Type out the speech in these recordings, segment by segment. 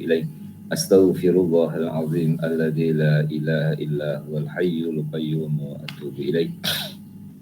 إليه أستغفر الله العظيم الذي لا إله إلا هو الحي القيوم وأتوب إليه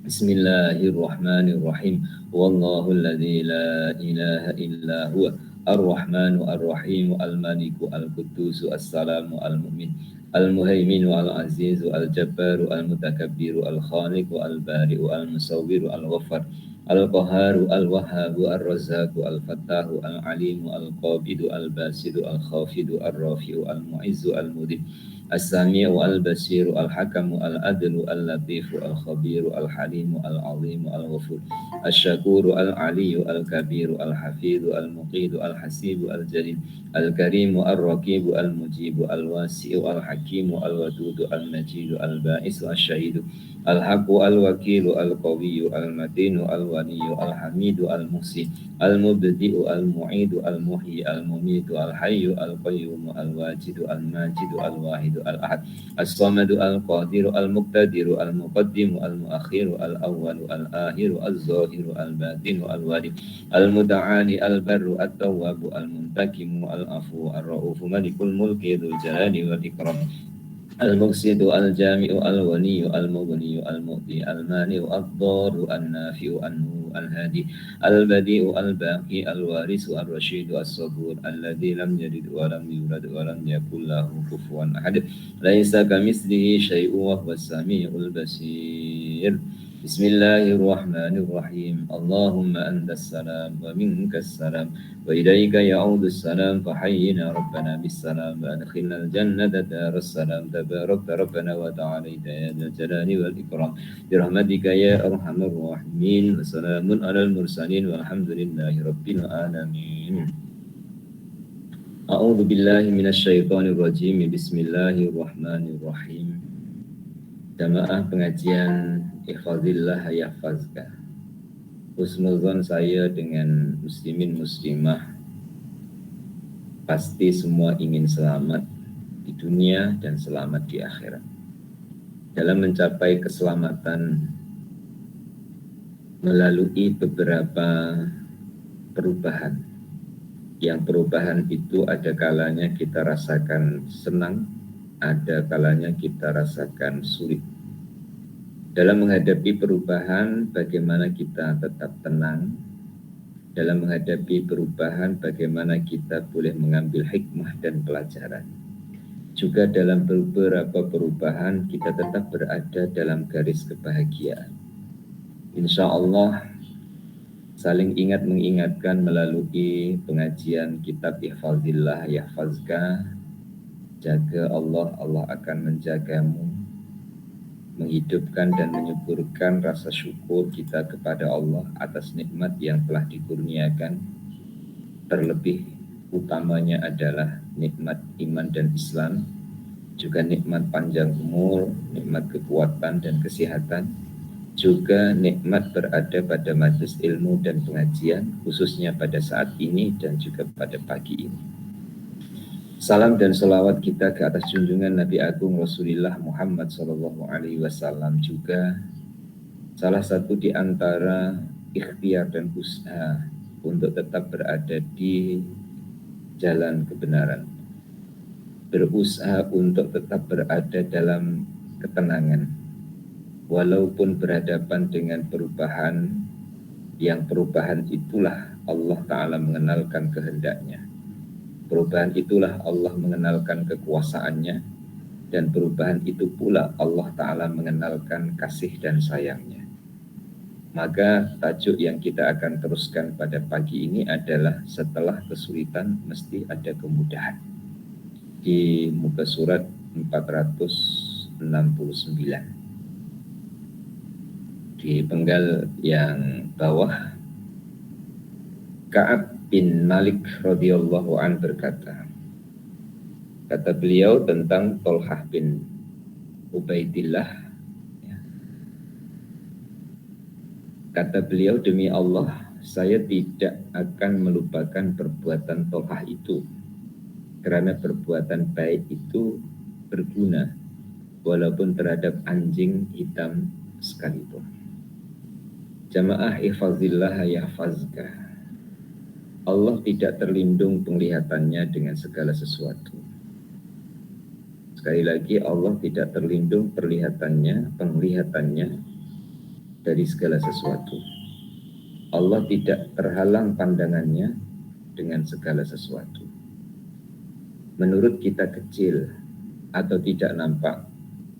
بسم الله الرحمن الرحيم والله الذي لا إله إلا هو الرحمن الرحيم الملك القدوس السلام المؤمن المهيمن العزيز الجبار المتكبر الخالق البارئ المصور الغفار القهار الوهاب الرزاق الفتاح العليم القابض الباسط الخافض الرافع المعز المذل السميع البصير الحكم العدل اللطيف الخبير الحليم العظيم الغفور الشكور العلي الكبير الحفيظ المقيت الحسيب الجليل الكريم الرقيب المجيب الواسع الحكيم الودود المجيد البائس الشهيد الحق الوكيل القوي المتين الولي الحميد المحسن المبدئ المعيد المحيي المميت الحي القيوم الواجد الماجد الواحد الأحد الصمد القادر المقتدر المقدم المؤخر الأول الآخر الظاهر الباطن الوارث المتعالي البر التواب المنتقم العفو الرؤوف ملك الملك ذو الجلال والإكرام المقسط الجامع الولي المغني المؤتي المانع الضار النافع النور الهادي البديع الباقي الوارث الرشيد الصبور الذي لم يلد ولم يولد ولم يكن له كفوا أحد ليس كمثله شيء وهو السميع البصير بسم الله الرحمن الرحيم اللهم أنت السلام ومنك السلام وإليك يعود السلام فحينا ربنا بالسلام وأدخلنا الجنة دار السلام تباركت ربنا وتعاليت يا ذا الجلال والإكرام برحمتك يا أرحم الراحمين وسلام على المرسلين والحمد لله رب العالمين أعوذ بالله من الشيطان الرجيم بسم الله الرحمن الرحيم Jamaah pengajian Ihfazillah Yahfazka. Husnuzon saya dengan muslimin muslimah pasti semua ingin selamat di dunia dan selamat di akhirat. Dalam mencapai keselamatan melalui beberapa perubahan. Yang perubahan itu ada kalanya kita rasakan senang, ada kalanya kita rasakan sulit. Dalam menghadapi perubahan, bagaimana kita tetap tenang. Dalam menghadapi perubahan, bagaimana kita boleh mengambil hikmah dan pelajaran. Juga dalam beberapa perubahan, kita tetap berada dalam garis kebahagiaan. Insya Allah, saling ingat mengingatkan melalui pengajian kitab Ihfazillah Yahfazka. Jaga Allah, Allah akan menjagamu. Menghidupkan dan menyuburkan rasa syukur kita kepada Allah atas nikmat yang telah dikurniakan. Terlebih utamanya adalah nikmat iman dan Islam, juga nikmat panjang umur, nikmat kekuatan dan kesehatan, juga nikmat berada pada majelis ilmu dan pengajian, khususnya pada saat ini dan juga pada pagi ini. Salam dan salawat kita ke atas junjungan Nabi Agung Rasulullah Muhammad SAW juga salah satu di antara ikhtiar dan usaha untuk tetap berada di jalan kebenaran. Berusaha untuk tetap berada dalam ketenangan. Walaupun berhadapan dengan perubahan, yang perubahan itulah Allah Ta'ala mengenalkan kehendaknya. Perubahan itulah Allah mengenalkan kekuasaannya, dan perubahan itu pula Allah Ta'ala mengenalkan kasih dan sayangnya. Maka tajuk yang kita akan teruskan pada pagi ini adalah setelah kesulitan mesti ada kemudahan. Di muka surat 469. Di penggal yang bawah, Ka'ab bin Malik radhiyallahu an berkata, kata beliau tentang Tolhah bin Ubaidillah, kata beliau, demi Allah, saya tidak akan melupakan perbuatan Tolhah itu, karena perbuatan baik itu berguna walaupun terhadap anjing hitam sekalipun. Jamaah Ihfazillah Yahfazka. Allah tidak terlindung penglihatannya dengan segala sesuatu. Sekali lagi, Allah tidak terlindung penglihatannya dari segala sesuatu. Allah tidak terhalang pandangannya dengan segala sesuatu. Menurut kita kecil atau tidak nampak,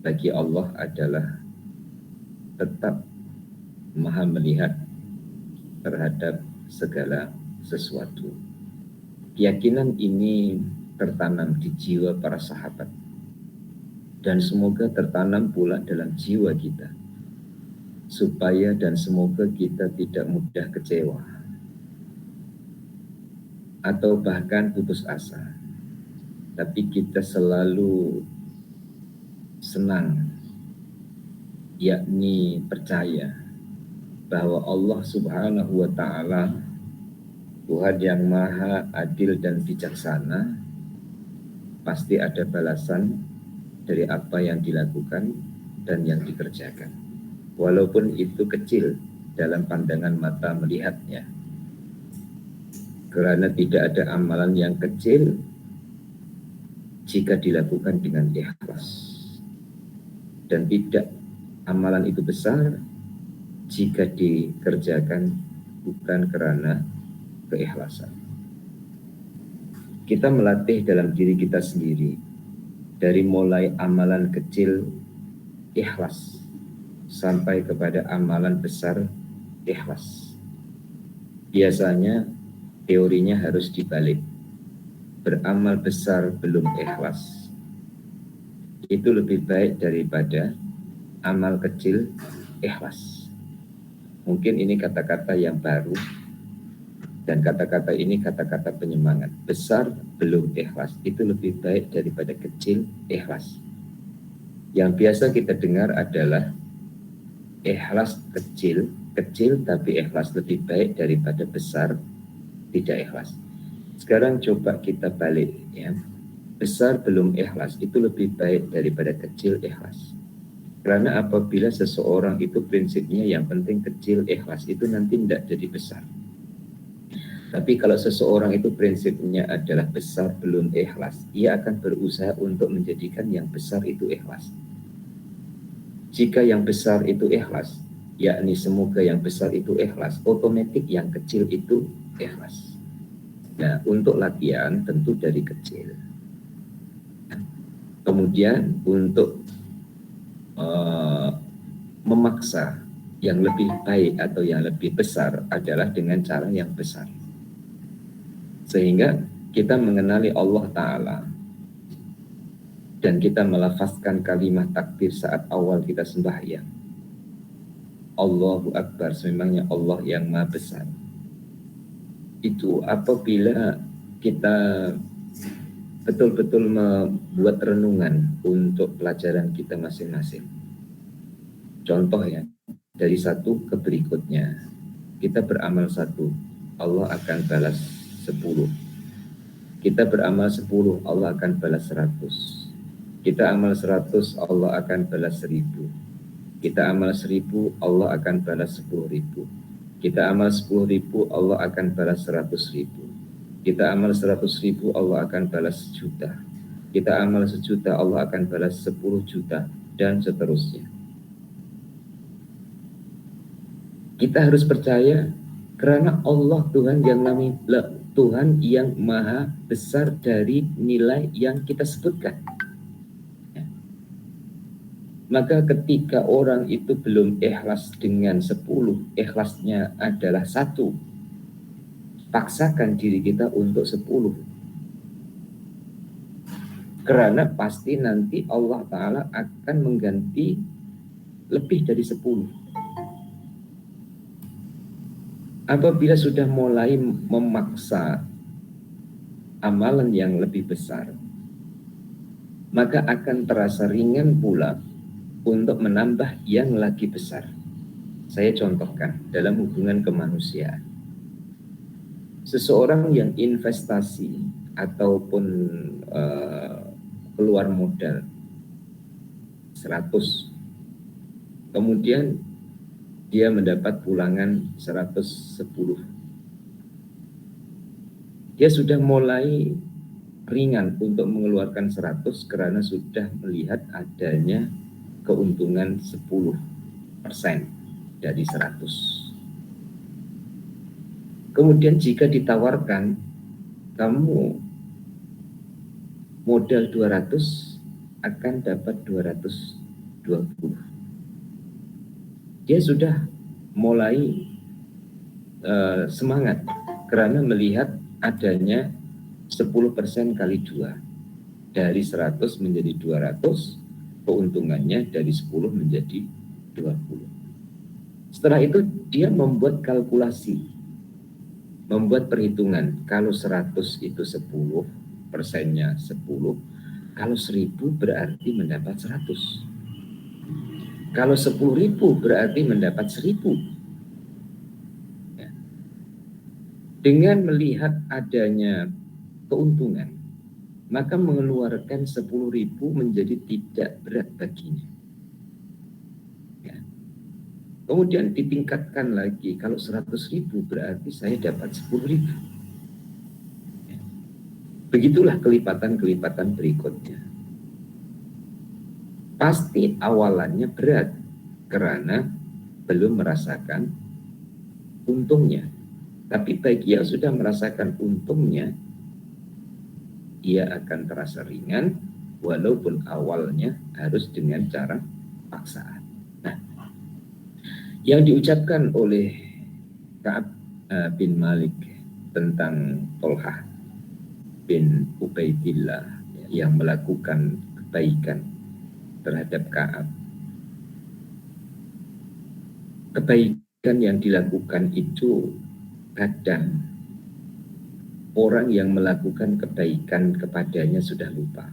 bagi Allah adalah tetap maha melihat terhadap segala sesuatu. Keyakinan ini tertanam di jiwa para sahabat dan semoga tertanam pula dalam jiwa kita, supaya dan semoga kita tidak mudah kecewa atau bahkan putus asa, tapi kita selalu senang, yakni percaya bahwa Allah Subhanahu wa Ta'ala, Tuhan yang maha adil dan bijaksana, pasti ada balasan dari apa yang dilakukan dan yang dikerjakan, walaupun itu kecil dalam pandangan mata melihatnya, karena tidak ada amalan yang kecil jika dilakukan dengan ikhlas, dan tidak amalan itu besar jika dikerjakan bukan karena keikhlasan. Kita melatih dalam diri kita sendiri, dari mulai amalan kecil ikhlas sampai kepada amalan besar ikhlas. Biasanya teorinya harus dibalik. Beramal besar belum ikhlas, itu lebih baik daripada amal kecil ikhlas. Mungkin ini kata-kata yang baru, dan kata-kata ini kata-kata penyemangat. Besar belum ikhlas, itu lebih baik daripada kecil ikhlas. Yang biasa kita dengar adalah ikhlas kecil tapi ikhlas lebih baik daripada besar tidak ikhlas. Sekarang coba kita balik ya. Besar belum ikhlas itu lebih baik daripada kecil ikhlas. Karena apabila seseorang itu prinsipnya yang penting kecil ikhlas, itu nanti tidak jadi besar. Tapi kalau seseorang itu prinsipnya adalah besar belum ikhlas, ia akan berusaha untuk menjadikan yang besar itu ikhlas. Jika yang besar itu ikhlas, yakni semoga yang besar itu ikhlas, otomatis yang kecil itu ikhlas. Nah, untuk latihan tentu dari kecil. Kemudian untuk memaksa yang lebih baik atau yang lebih besar adalah dengan cara yang besar. Sehingga kita mengenali Allah Ta'ala dan kita melafazkan kalimat takbir saat awal kita sembahyang. Allahu Akbar, sememangnya Allah yang maha besar. Itu apabila kita betul-betul membuat renungan untuk pelajaran kita masing-masing. Contoh ya, dari satu ke berikutnya. Kita beramal 1, Allah akan balas 10. Kita beramal 10, Allah akan balas 100. Kita amal 100, Allah akan balas 1000. Kita amal 1000, Allah akan balas 10.000. Kita amal 10.000, Allah akan balas 100.000. Kita amal 100.000, Allah akan balas 1.000.000. Kita amal 1.000.000, Allah akan balas 10 juta, dan seterusnya. Kita harus percaya karena Allah Tuhan yang maha besar dari nilai yang kita sebutkan. Maka ketika orang itu belum ikhlas dengan 10, ikhlasnya adalah 1, paksakan diri kita untuk 10. Karena pasti nanti Allah Ta'ala akan mengganti lebih dari 10. Apabila sudah mulai memaksa amalan yang lebih besar, maka akan terasa ringan pula untuk menambah yang lagi besar. Saya contohkan dalam hubungan kemanusiaan. Seseorang yang investasi ataupun keluar modal 100, kemudian dia mendapat pulangan 110. Dia sudah mulai ringan untuk mengeluarkan 100 karena sudah melihat adanya keuntungan 10% dari 100. Kemudian jika ditawarkan kamu modal 200 akan dapat 220. Dia sudah mulai semangat karena melihat adanya 10% kali 2. Dari 100 menjadi 200, keuntungannya dari 10 menjadi 20. Setelah itu dia membuat kalkulasi, membuat perhitungan. Kalau 100 itu 10, persennya 10. Kalau 1000 berarti mendapat 100. Kalau 10.000 berarti mendapat 1000. Ya. Dengan melihat adanya keuntungan, maka mengeluarkan 10.000 menjadi tidak berat baginya. Ya. Kemudian ditingkatkan lagi, kalau 100.000 berarti saya dapat 10.000. Ya. Begitulah kelipatan-kelipatan berikutnya. Pasti awalannya berat karena belum merasakan untungnya. Tapi bagi yang sudah merasakan untungnya, ia akan terasa ringan walaupun awalnya harus dengan cara paksaan. Nah, yang diucapkan oleh Ka'ab bin Malik tentang Tolhah bin Ubaidillah yang melakukan kebaikan terhadap Ka'ab. Kebaikan yang dilakukan itu kadang orang yang melakukan kebaikan kepadanya sudah lupa,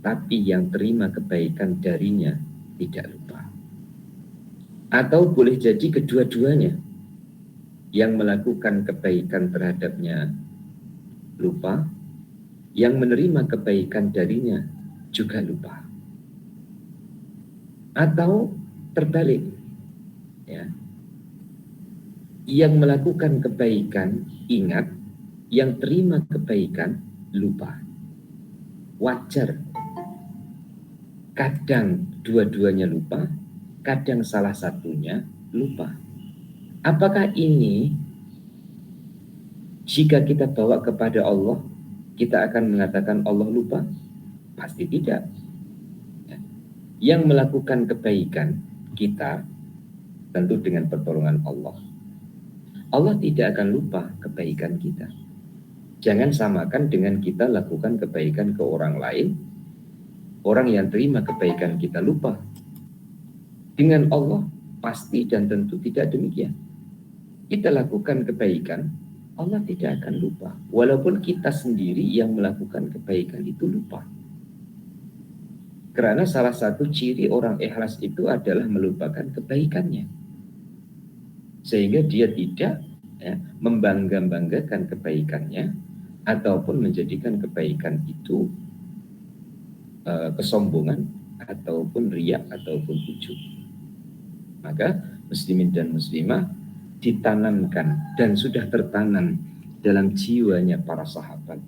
tapi yang terima kebaikan darinya tidak lupa. Atau boleh jadi kedua-duanya, yang melakukan kebaikan terhadapnya lupa, yang menerima kebaikan darinya juga lupa. Atau terbalik, ya, yang melakukan kebaikan ingat, yang terima kebaikan lupa. Wajar. Kadang dua-duanya lupa, kadang salah satunya lupa. Apakah ini jika kita bawa kepada Allah, kita akan mengatakan Allah lupa? Pasti tidak. Yang melakukan kebaikan kita tentu dengan pertolongan Allah. Allah tidak akan lupa kebaikan kita. Jangan samakan dengan kita lakukan kebaikan ke orang lain, orang yang terima kebaikan kita lupa. Dengan Allah pasti dan tentu tidak demikian. Kita lakukan kebaikan, Allah tidak akan lupa. Walaupun kita sendiri yang melakukan kebaikan itu lupa. Karena salah satu ciri orang ikhlas itu adalah melupakan kebaikannya. Sehingga dia tidak membangga-banggakan kebaikannya ataupun menjadikan kebaikan itu kesombongan ataupun riya ataupun ujub. Maka muslimin dan muslimah ditanamkan dan sudah tertanam dalam jiwanya para sahabat,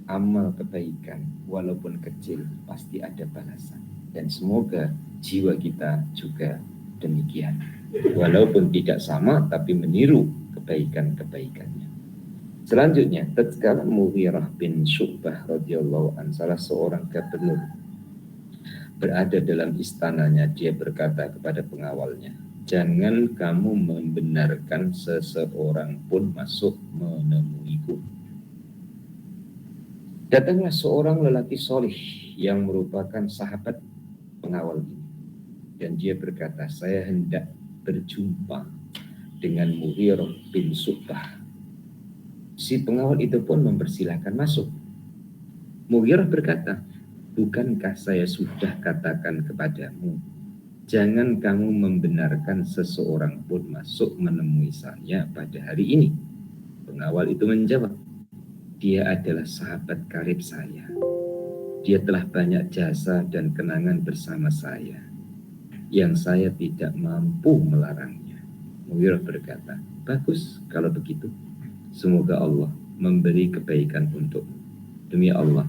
amal kebaikan walaupun kecil pasti ada balasan. Dan semoga jiwa kita juga demikian, walaupun tidak sama tapi meniru kebaikan-kebaikannya. Selanjutnya, tatkala Mughirah bin Syu'bah radhiyallahu anhu, salah seorang gubernur, berada dalam istananya, dia berkata kepada pengawalnya, jangan kamu membenarkan seseorang pun masuk menemuiku. Datanglah seorang lelaki solih yang merupakan sahabat pengawal ini, dan dia berkata, saya hendak berjumpa dengan Mughirah bin Syu'bah. Si pengawal itu pun mempersilahkan masuk. Mughirah berkata, bukankah saya sudah katakan kepadamu, jangan kamu membenarkan seseorang pun masuk menemui saya pada hari ini. Pengawal itu menjawab, dia adalah sahabat karib saya. Dia telah banyak jasa dan kenangan bersama saya, yang saya tidak mampu melarangnya. Mughirah berkata, bagus kalau begitu. Semoga Allah memberi kebaikan untukmu. Demi Allah,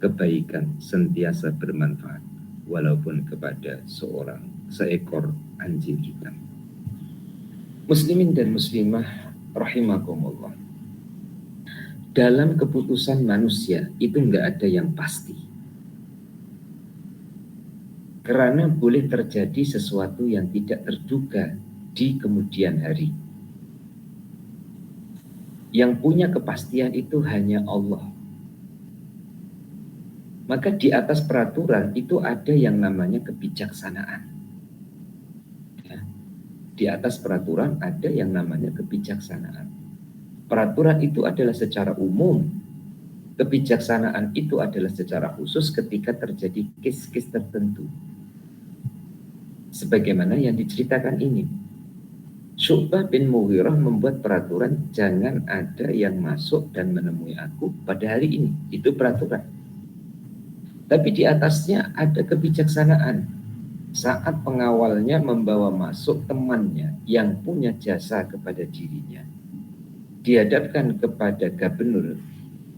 kebaikan sentiasa bermanfaat walaupun kepada seekor anjing hitam. Muslimin dan muslimah rahimakumullah. Dalam keputusan manusia itu enggak ada yang pasti. Karena boleh terjadi sesuatu yang tidak terduga di kemudian hari. Yang punya kepastian itu hanya Allah. Maka di atas peraturan itu ada yang namanya kebijaksanaan. Ya. Di atas peraturan ada yang namanya kebijaksanaan. Peraturan itu adalah secara umum. Kebijaksanaan itu adalah secara khusus ketika terjadi kes-kes tertentu. Sebagaimana yang diceritakan ini. Syu'bah bin Mughirah membuat peraturan jangan ada yang masuk dan menemui aku pada hari ini. Itu peraturan. Tapi di atasnya ada kebijaksanaan. Saat pengawalnya membawa masuk temannya yang punya jasa kepada dirinya, dihadapkan kepada Gubernur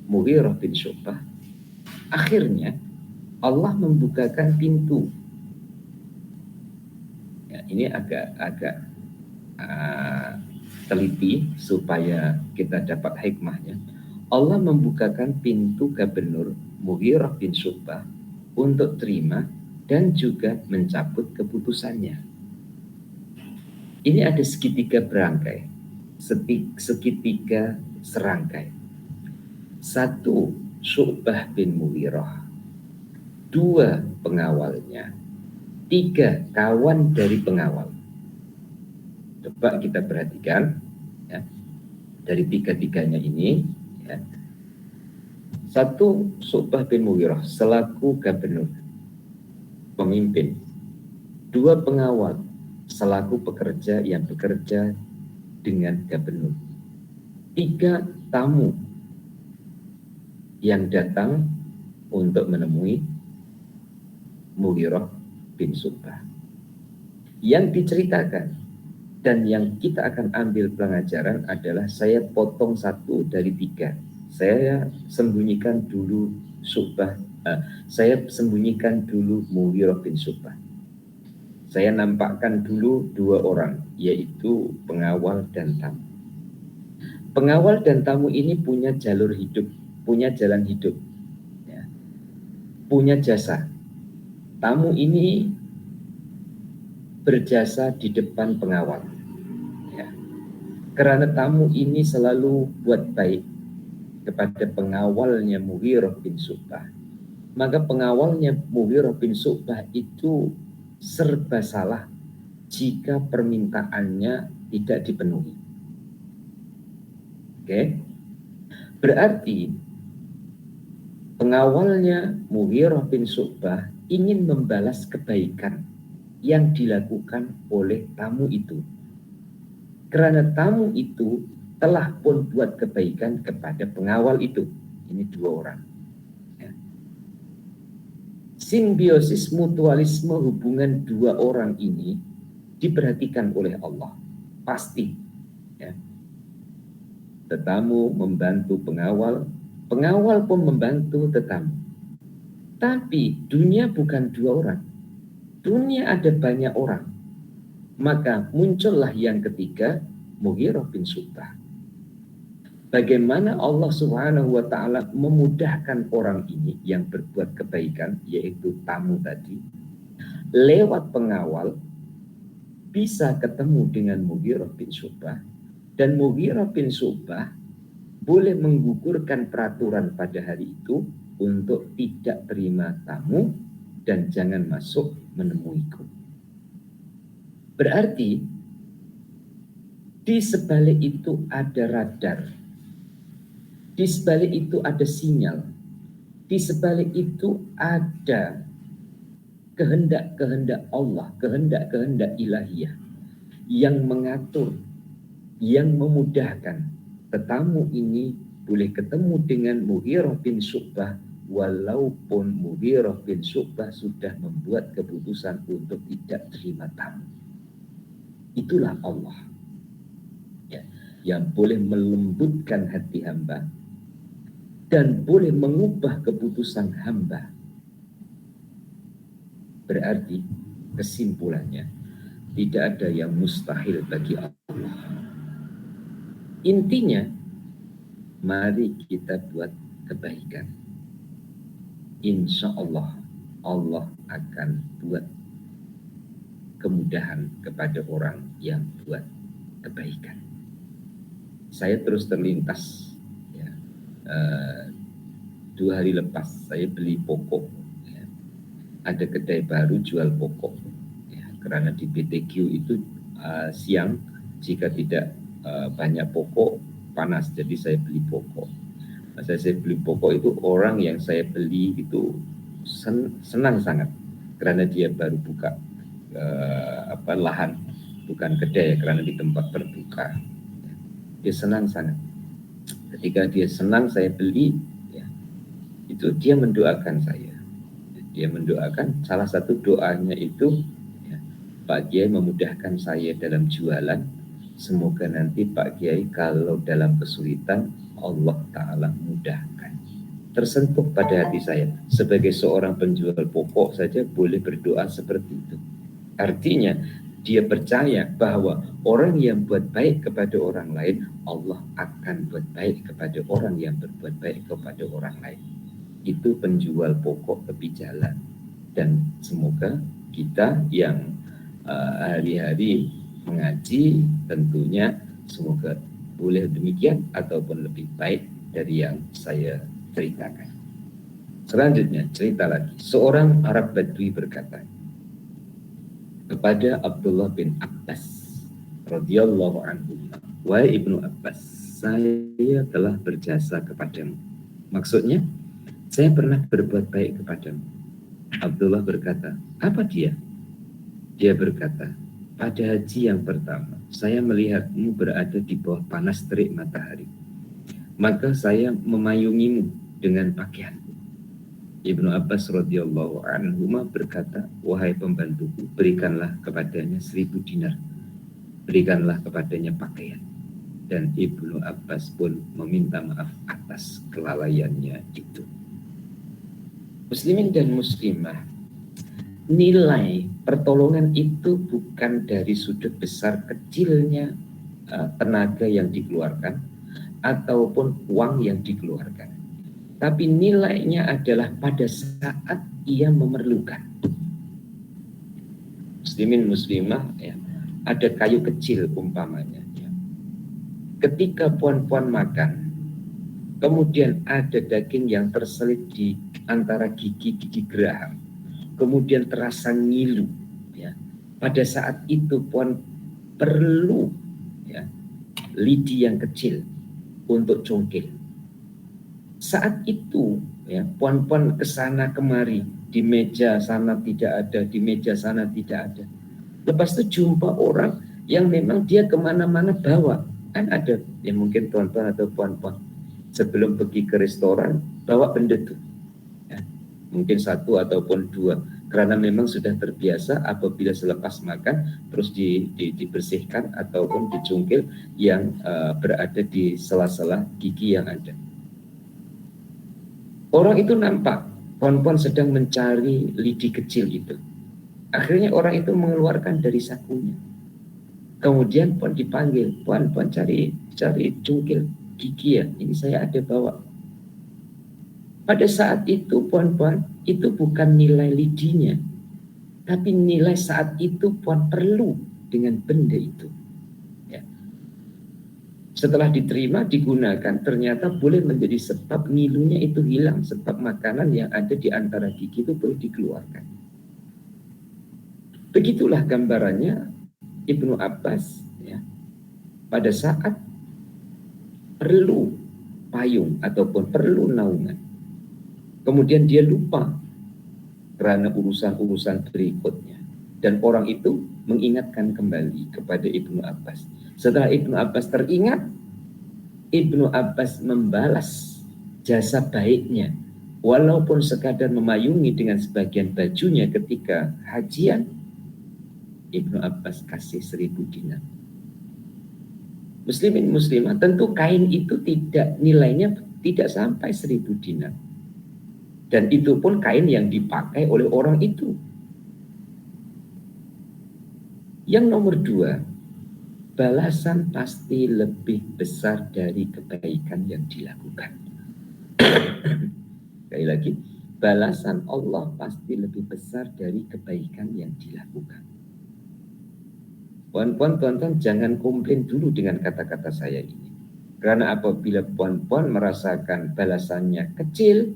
Mughirah bin Syu'bah, akhirnya Allah membukakan pintu. Ya, ini agak teliti supaya kita dapat hikmahnya. Allah membukakan pintu Gubernur Mughirah bin Syu'bah untuk terima dan juga mencabut keputusannya. Ini ada segitiga berangkai, segitiga serangkai. Satu, Syu'bah bin Mughirah. Dua, pengawalnya. Tiga, kawan dari pengawal. Coba kita perhatikan ya, dari tiga-tiganya ini ya. Satu, Syu'bah bin Mughirah selaku gubernur, pemimpin. Dua, pengawal selaku pekerja yang bekerja dengan gubernur. Tiga, tamu yang datang untuk menemui Mughirah bin Syu'bah. Yang diceritakan dan yang kita akan ambil pelajaran adalah saya potong satu dari tiga. Saya sembunyikan dulu saya sembunyikan dulu Mughirah bin Syu'bah. Saya nampakkan dulu dua orang, yaitu pengawal dan tamu. Pengawal dan tamu ini punya jalur hidup, punya jalan hidup, ya, punya jasa. Tamu ini berjasa di depan pengawal. Ya. Karena tamu ini selalu buat baik kepada pengawalnya Mughirah bin Syu'bah, maka pengawalnya Mughirah bin Syu'bah itu serba salah jika permintaannya tidak dipenuhi. Oke? Berarti pengawalnya Mughirah bin Syu'bah ingin membalas kebaikan yang dilakukan oleh tamu itu. Karena tamu itu telah pun buat kebaikan kepada pengawal itu. Ini dua orang. Ya. Simbiosis mutualisme hubungan dua orang ini diperhatikan oleh Allah. Pasti. Ya. Tetamu membantu pengawal, pengawal pun membantu tetamu. Tapi dunia bukan dua orang. Dunia ada banyak orang. Maka muncullah yang ketiga, Mughirah bin Syu'bah. Bagaimana Allah Subhanahu wa ta'ala memudahkan orang ini yang berbuat kebaikan, yaitu tamu tadi, lewat pengawal bisa ketemu dengan Mughirah bin Syu'bah, dan Mughirah bin Syu'bah boleh menggugurkan peraturan pada hari itu untuk tidak terima tamu dan jangan masuk menemuiku. Berarti di sebalik itu ada radar, di sebalik itu ada sinyal, di sebalik itu ada kehendak-kehendak Allah, kehendak-kehendak ilahiyah yang mengatur, yang memudahkan tetamu ini boleh ketemu dengan Mughirah bin Syu'bah walaupun Mughirah bin Syu'bah sudah membuat keputusan untuk tidak terima tamu. Itulah Allah ya, yang boleh melembutkan hati hamba dan boleh mengubah keputusan hamba. Berarti kesimpulannya, tidak ada yang mustahil bagi Allah. Intinya, mari kita buat kebaikan. Insya Allah, Allah akan buat kemudahan kepada orang yang buat kebaikan. Saya terus terlintas, ya, 2 hari lepas saya beli pokok. Ya. Ada kedai baru jual pokok. Ya, karena di BTQ itu siang jika tidak banyak pokok panas, jadi saya beli pokok. Saya beli pokok itu, orang yang saya beli itu senang sangat karena dia baru buka lahan, bukan kedai, karena di tempat terbuka. Dia senang sangat. Ketika dia senang saya beli, ya, itu dia mendoakan saya. Dia mendoakan, salah satu doanya itu, ya, Pak Kiai memudahkan saya dalam jualan. Semoga nanti Pak Kiai kalau dalam kesulitan Allah Ta'ala mudahkan. Tersentuh pada hati saya. Sebagai seorang penjual pokok saja boleh berdoa seperti itu. Artinya dia percaya bahwa orang yang buat baik kepada orang lain, Allah akan buat baik kepada orang yang berbuat baik kepada orang lain. Itu penjual pokok tepi jalan. Dan semoga kita yang hari-hari mengaji, tentunya semoga boleh demikian ataupun lebih baik dari yang saya ceritakan. Selanjutnya cerita lagi. Seorang Arab Badui berkata kepada Abdullah bin Abbas radhiyallahu anhu, wahai Ibnu Abbas, saya telah berjasa kepadamu. Maksudnya, saya pernah berbuat baik kepadamu. Abdullah berkata, apa dia? Dia berkata, pada haji yang pertama, saya melihatmu berada di bawah panas terik matahari. Maka saya memayungimu dengan pakaianku. Ibnu Abbas radhiyallahu anhu berkata, wahai pembantuku, berikanlah kepadanya 1000 dinar. Berikanlah kepadanya pakaian. Dan Ibnu Abbas pun meminta maaf atas kelalaiannya itu. Muslimin dan muslimah, nilai pertolongan itu bukan dari sudut besar kecilnya tenaga yang dikeluarkan ataupun uang yang dikeluarkan, tapi nilainya adalah pada saat ia memerlukan. Muslimin muslimah, ya, ada kayu kecil umpamanya, ya. Ketika puan-puan makan, kemudian ada daging yang terselip di antara gigi-gigi geraham, kemudian terasa ngilu, ya. Pada saat itu puan perlu, ya, lidi yang kecil untuk congkel. Saat itu, ya, puan-puan kesana kemari, di meja sana tidak ada, di meja sana tidak ada. Lepas itu jumpa orang yang memang dia kemana-mana bawa. Kan ada yang mungkin tuan-tuan atau puan-puan sebelum pergi ke restoran bawa benda itu, ya, mungkin 1 ataupun 2, karena memang sudah terbiasa apabila selepas makan terus dibersihkan ataupun dicungkil yang berada di sela-sela gigi yang ada. Orang itu nampak puan-puan sedang mencari lidi kecil itu. Akhirnya orang itu mengeluarkan dari sakunya. Kemudian puan dipanggil, puan cari cungkil gigi ya, ini saya ada bawa. Pada saat itu puan itu bukan nilai lidinya, tapi nilai saat itu puan perlu dengan benda itu. Ya. Setelah diterima, digunakan, ternyata boleh menjadi sebab ngilunya itu hilang, sebab makanan yang ada di antara gigi itu boleh dikeluarkan. Begitulah gambarannya Ibnu Abbas, ya, pada saat perlu payung ataupun perlu naungan, kemudian dia lupa karena urusan-urusan berikutnya, dan orang itu mengingatkan kembali kepada Ibnu Abbas. Setelah Ibnu Abbas teringat, Ibnu Abbas membalas jasa baiknya, walaupun sekadar memayungi dengan sebagian bajunya ketika hajian. Ibnu Abbas kasih 1000 dinar. Muslimin muslimah, tentu kain itu tidak nilainya tidak sampai 1000 dinar. Dan itu pun kain yang dipakai oleh orang itu. Yang nomor 2, balasan pasti lebih besar dari kebaikan yang dilakukan. Sekali lagi, balasan Allah pasti lebih besar dari kebaikan yang dilakukan. Puan-puan, tuan-tuan, jangan komplain dulu dengan kata-kata saya ini. Karena apabila puan-puan merasakan balasannya kecil,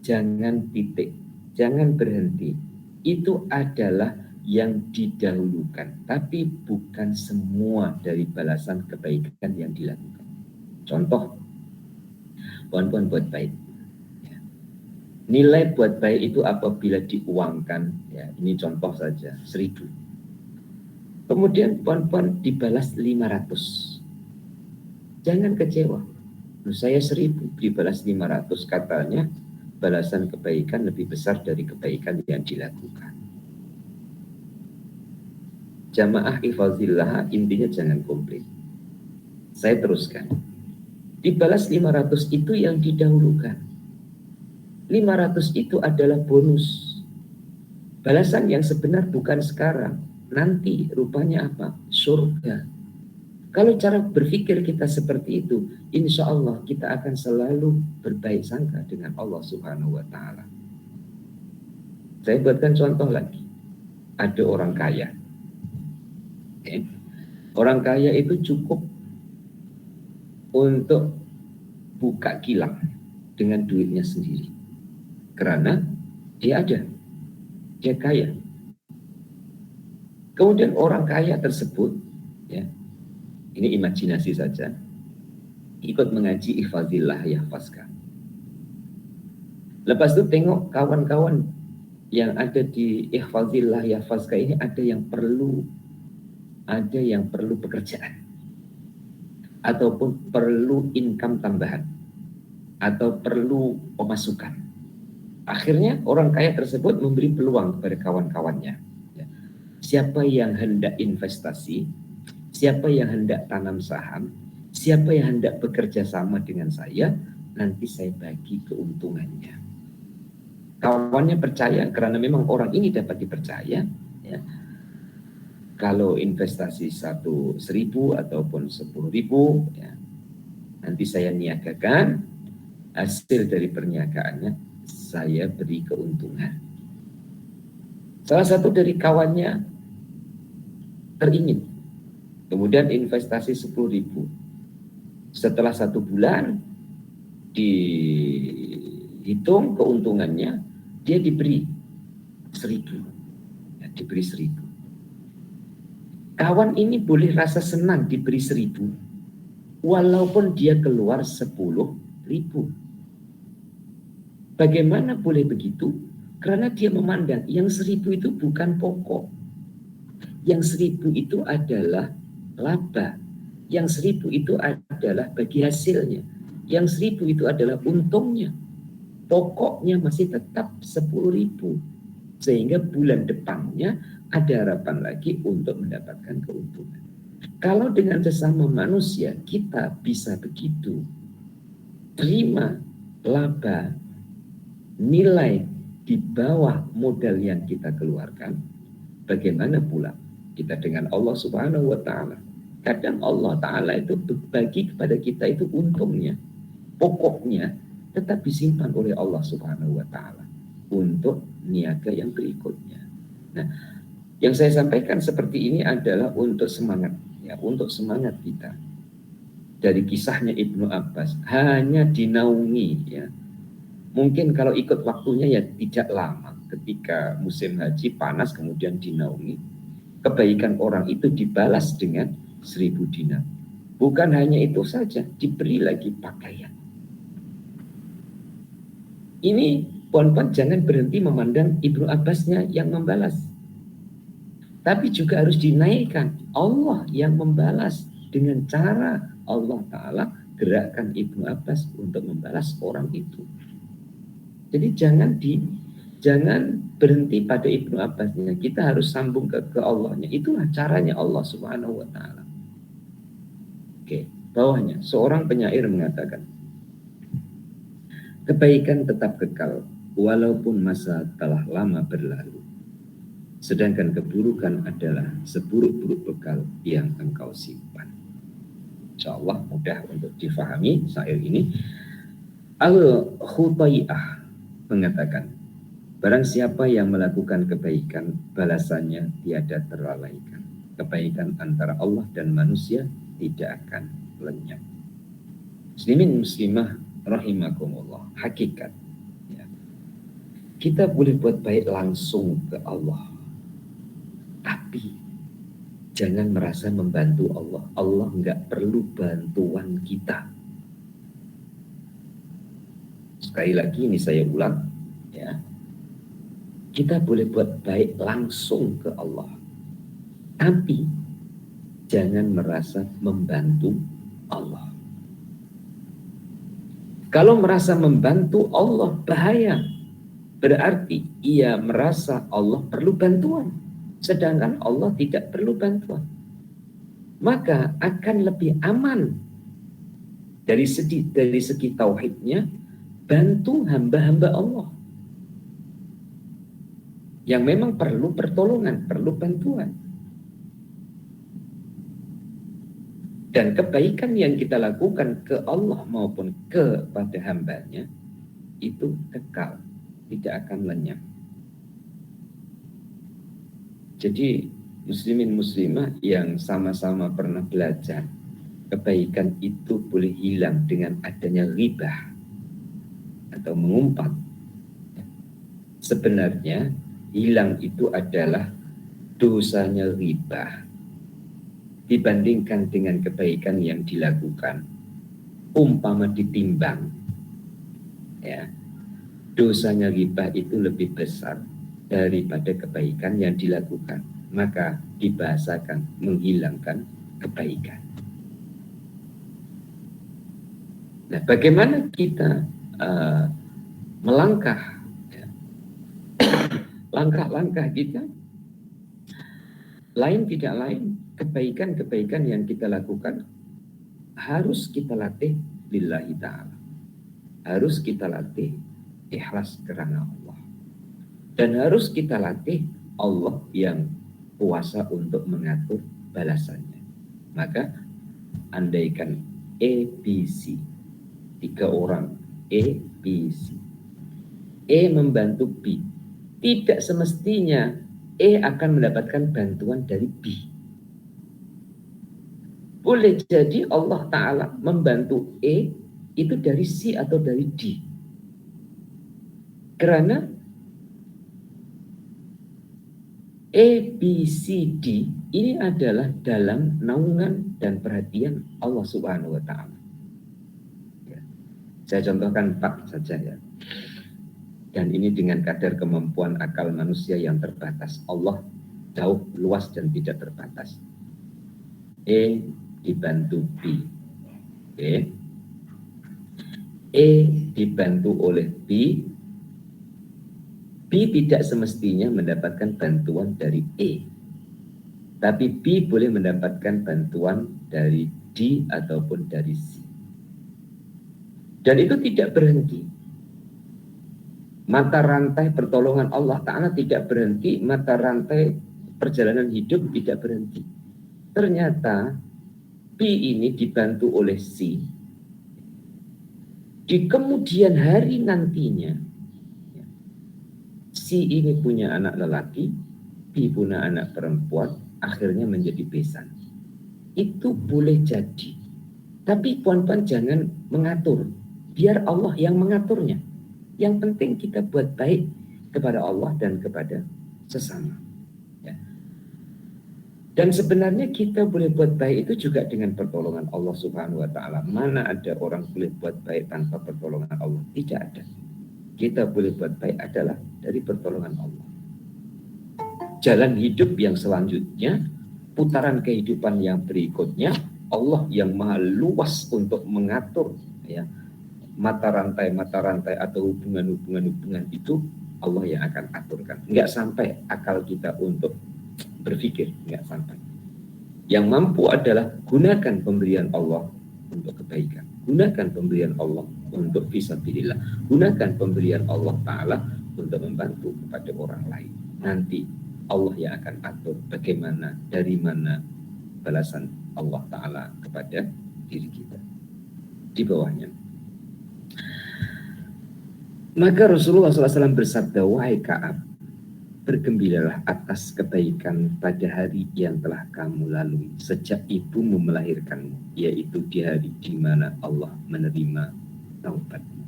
jangan titik, jangan berhenti. Itu adalah yang didahulukan, tapi bukan semua dari balasan kebaikan yang dilakukan. Contoh, puan-puan buat baik. Nilai buat baik itu apabila diuangkan, ya ini contoh saja, 1000. Kemudian puan-puan dibalas 500. Jangan kecewa. Saya 1000 dibalas 500, katanya balasan kebaikan lebih besar dari kebaikan yang dilakukan. Jamaah Ifazillah, intinya jangan komplain. Saya teruskan. Dibalas 500 itu yang didahulukan. 500 itu adalah bonus. Balasan yang sebenar bukan sekarang, nanti rupanya apa? Surga. Kalau cara berpikir kita seperti itu, insya Allah kita akan selalu berbaik sangka dengan Allah Subhanahu wa Ta'ala. Saya buatkan contoh lagi. Ada orang kaya. Orang kaya itu cukup untuk buka kilang dengan duitnya sendiri. Karena dia ada, dia kaya. Kemudian orang kaya tersebut, ya, ini imajinasi saja, ikut mengaji Ihfazillah Yahfazka. Lepas itu tengok kawan-kawan yang ada di Ihfazillah Yahfazka ini ada yang perlu pekerjaan, ataupun perlu income tambahan, atau perlu pemasukan. Akhirnya orang kaya tersebut memberi peluang kepada kawan-kawannya. Siapa yang hendak investasi, siapa yang hendak tanam saham, siapa yang hendak bekerja sama dengan saya, nanti saya bagi keuntungannya. Kawannya percaya karena memang orang ini dapat dipercaya. Ya. Kalau investasi 1.000 ataupun 10.000, ya, nanti saya niagakan, hasil dari perniagaannya saya beri keuntungan. Salah satu dari kawannya teringin, kemudian investasi 10.000. Setelah 1 bulan dihitung keuntungannya, dia diberi 1.000. Ya, diberi 1.000. Kawan ini boleh rasa senang diberi 1.000, walaupun dia keluar 10.000. Bagaimana boleh begitu? Karena dia memandang yang 1.000 itu bukan pokok. Yang 1.000 itu adalah laba. Yang 1.000 itu adalah bagi hasilnya. Yang 1.000 itu adalah untungnya. Pokoknya masih tetap 10.000. Sehingga bulan depannya ada harapan lagi untuk mendapatkan keuntungan. Kalau dengan sesama manusia kita bisa begitu, terima laba, nilai di bawah modal yang kita keluarkan, bagaimana pula kita dengan Allah Subhanahu wa Ta'ala? Kadang Allah Ta'ala itu berbagi kepada kita itu untungnya, pokoknya tetap disimpan oleh Allah Subhanahu wa Ta'ala untuk niaga yang berikutnya. Nah, yang saya sampaikan seperti ini adalah untuk semangat, ya, untuk semangat kita. Dari kisahnya Ibnu Abbas, hanya dinaungi, ya. Mungkin kalau ikut waktunya ya tidak lama. Ketika musim haji panas kemudian dinaungi. Kebaikan orang itu dibalas dengan 1.000 dinar. Bukan hanya itu saja, diberi lagi pakaian. Ini puan-puan jangan berhenti memandang Ibnu Abbasnya yang membalas. Tapi juga harus dinaikkan. Allah yang membalas dengan cara Allah Ta'ala gerakkan Ibnu Abbas untuk membalas orang itu. Jadi jangan berhenti pada Ibnu Abbasnya. Kita harus sambung ke Allahnya. Itulah caranya Allah Subhanahu wa Ta'ala. Oke, bawahnya seorang penyair mengatakan, Kebaikan tetap kekal walaupun masa telah lama berlalu. Sedangkan keburukan adalah seburuk-buruk bekal yang engkau simpan. Insya Allah mudah untuk difahami syair ini. Al-Khutai'ah mengatakan, barang siapa yang melakukan kebaikan, balasannya tiada terlalaikan. Kebaikan antara Allah dan manusia tidak akan lenyap. Muslimin muslimah rahimakumullah. Hakikat, ya, kita boleh buat baik langsung ke Allah, tapi jangan merasa membantu Allah. Allah nggak perlu bantuan kita. Sekali lagi ini saya ulang, ya, kita boleh buat baik langsung ke Allah, tapi jangan merasa membantu Allah. Kalau merasa membantu Allah bahaya, berarti ia merasa Allah perlu bantuan, sedangkan Allah tidak perlu bantuan. Maka akan lebih aman dari segi tauhidnya, bantu hamba-hamba Allah yang memang perlu pertolongan, perlu bantuan. Dan kebaikan yang kita lakukan ke Allah maupun kepada hambanya itu kekal, tidak akan lenyap. Jadi muslimin muslimah yang sama-sama pernah belajar, kebaikan itu boleh hilang dengan adanya ghibah atau mengumpat. Sebenarnya hilang itu adalah dosanya ghibah dibandingkan dengan kebaikan yang dilakukan. Umpama ditimbang, ya, dosanya ghibah itu lebih besar daripada kebaikan yang dilakukan, maka dibahasakan menghilangkan kebaikan. Nah, bagaimana kita melangkah, ya, langkah-langkah kita lain tidak lain, kebaikan-kebaikan yang kita lakukan harus kita latih lillahi ta'ala. Harus kita latih ikhlas karena Allah. Dan harus kita latih Allah yang kuasa untuk mengatur balasannya. Maka andaikan ABC, 3 orang ABC, E membantu B, tidak semestinya E akan mendapatkan bantuan dari B. Boleh jadi Allah Ta'ala membantu E itu dari C atau dari D. Karena E, B, C, D ini adalah dalam naungan dan perhatian Allah Subhanahu wa Ta'ala. Ya. Saya contohkan 4 saja, ya. Dan ini dengan kadar kemampuan akal manusia yang terbatas. Allah jauh luas dan tidak terbatas. E dibantu B. Okay. E dibantu oleh B. B tidak semestinya mendapatkan bantuan dari E. Tapi B boleh mendapatkan bantuan dari D ataupun dari C. Dan itu tidak berhenti. Mata rantai pertolongan Allah Ta'ala tidak berhenti, mata rantai perjalanan hidup tidak berhenti. Ternyata B ini dibantu oleh C. Di kemudian hari nantinya, C ini punya anak lelaki, B punya anak perempuan, akhirnya menjadi besan. Itu boleh jadi. Tapi puan-puan jangan mengatur, biar Allah yang mengaturnya. Yang penting kita buat baik kepada Allah dan kepada sesama. Ya. Dan sebenarnya kita boleh buat baik itu juga dengan pertolongan Allah Subhanahu wa Ta'ala. Mana ada orang boleh buat baik tanpa pertolongan Allah? Tidak ada. Kita boleh buat baik adalah dari pertolongan Allah. Jalan hidup yang selanjutnya, putaran kehidupan yang berikutnya, Allah yang maha luas untuk mengatur, ya, mata rantai atau hubungan itu Allah yang akan aturkan. Enggak sampai akal kita untuk berpikir, enggak sampai. Yang mampu adalah gunakan pemberian Allah untuk kebaikan. Gunakan pemberian Allah untuk fisabilillah. Gunakan pemberian Allah Ta'ala untuk membantu kepada orang lain. Nanti Allah yang akan atur bagaimana, dari mana balasan Allah Ta'ala kepada diri kita. Di bawahnya, maka Rasulullah SAW bersabda, wahai Ka'ab, bergembiralah atas kebaikan pada hari yang telah kamu lalui sejak ibumu melahirkanmu, yaitu di hari di mana Allah menerima taubatmu.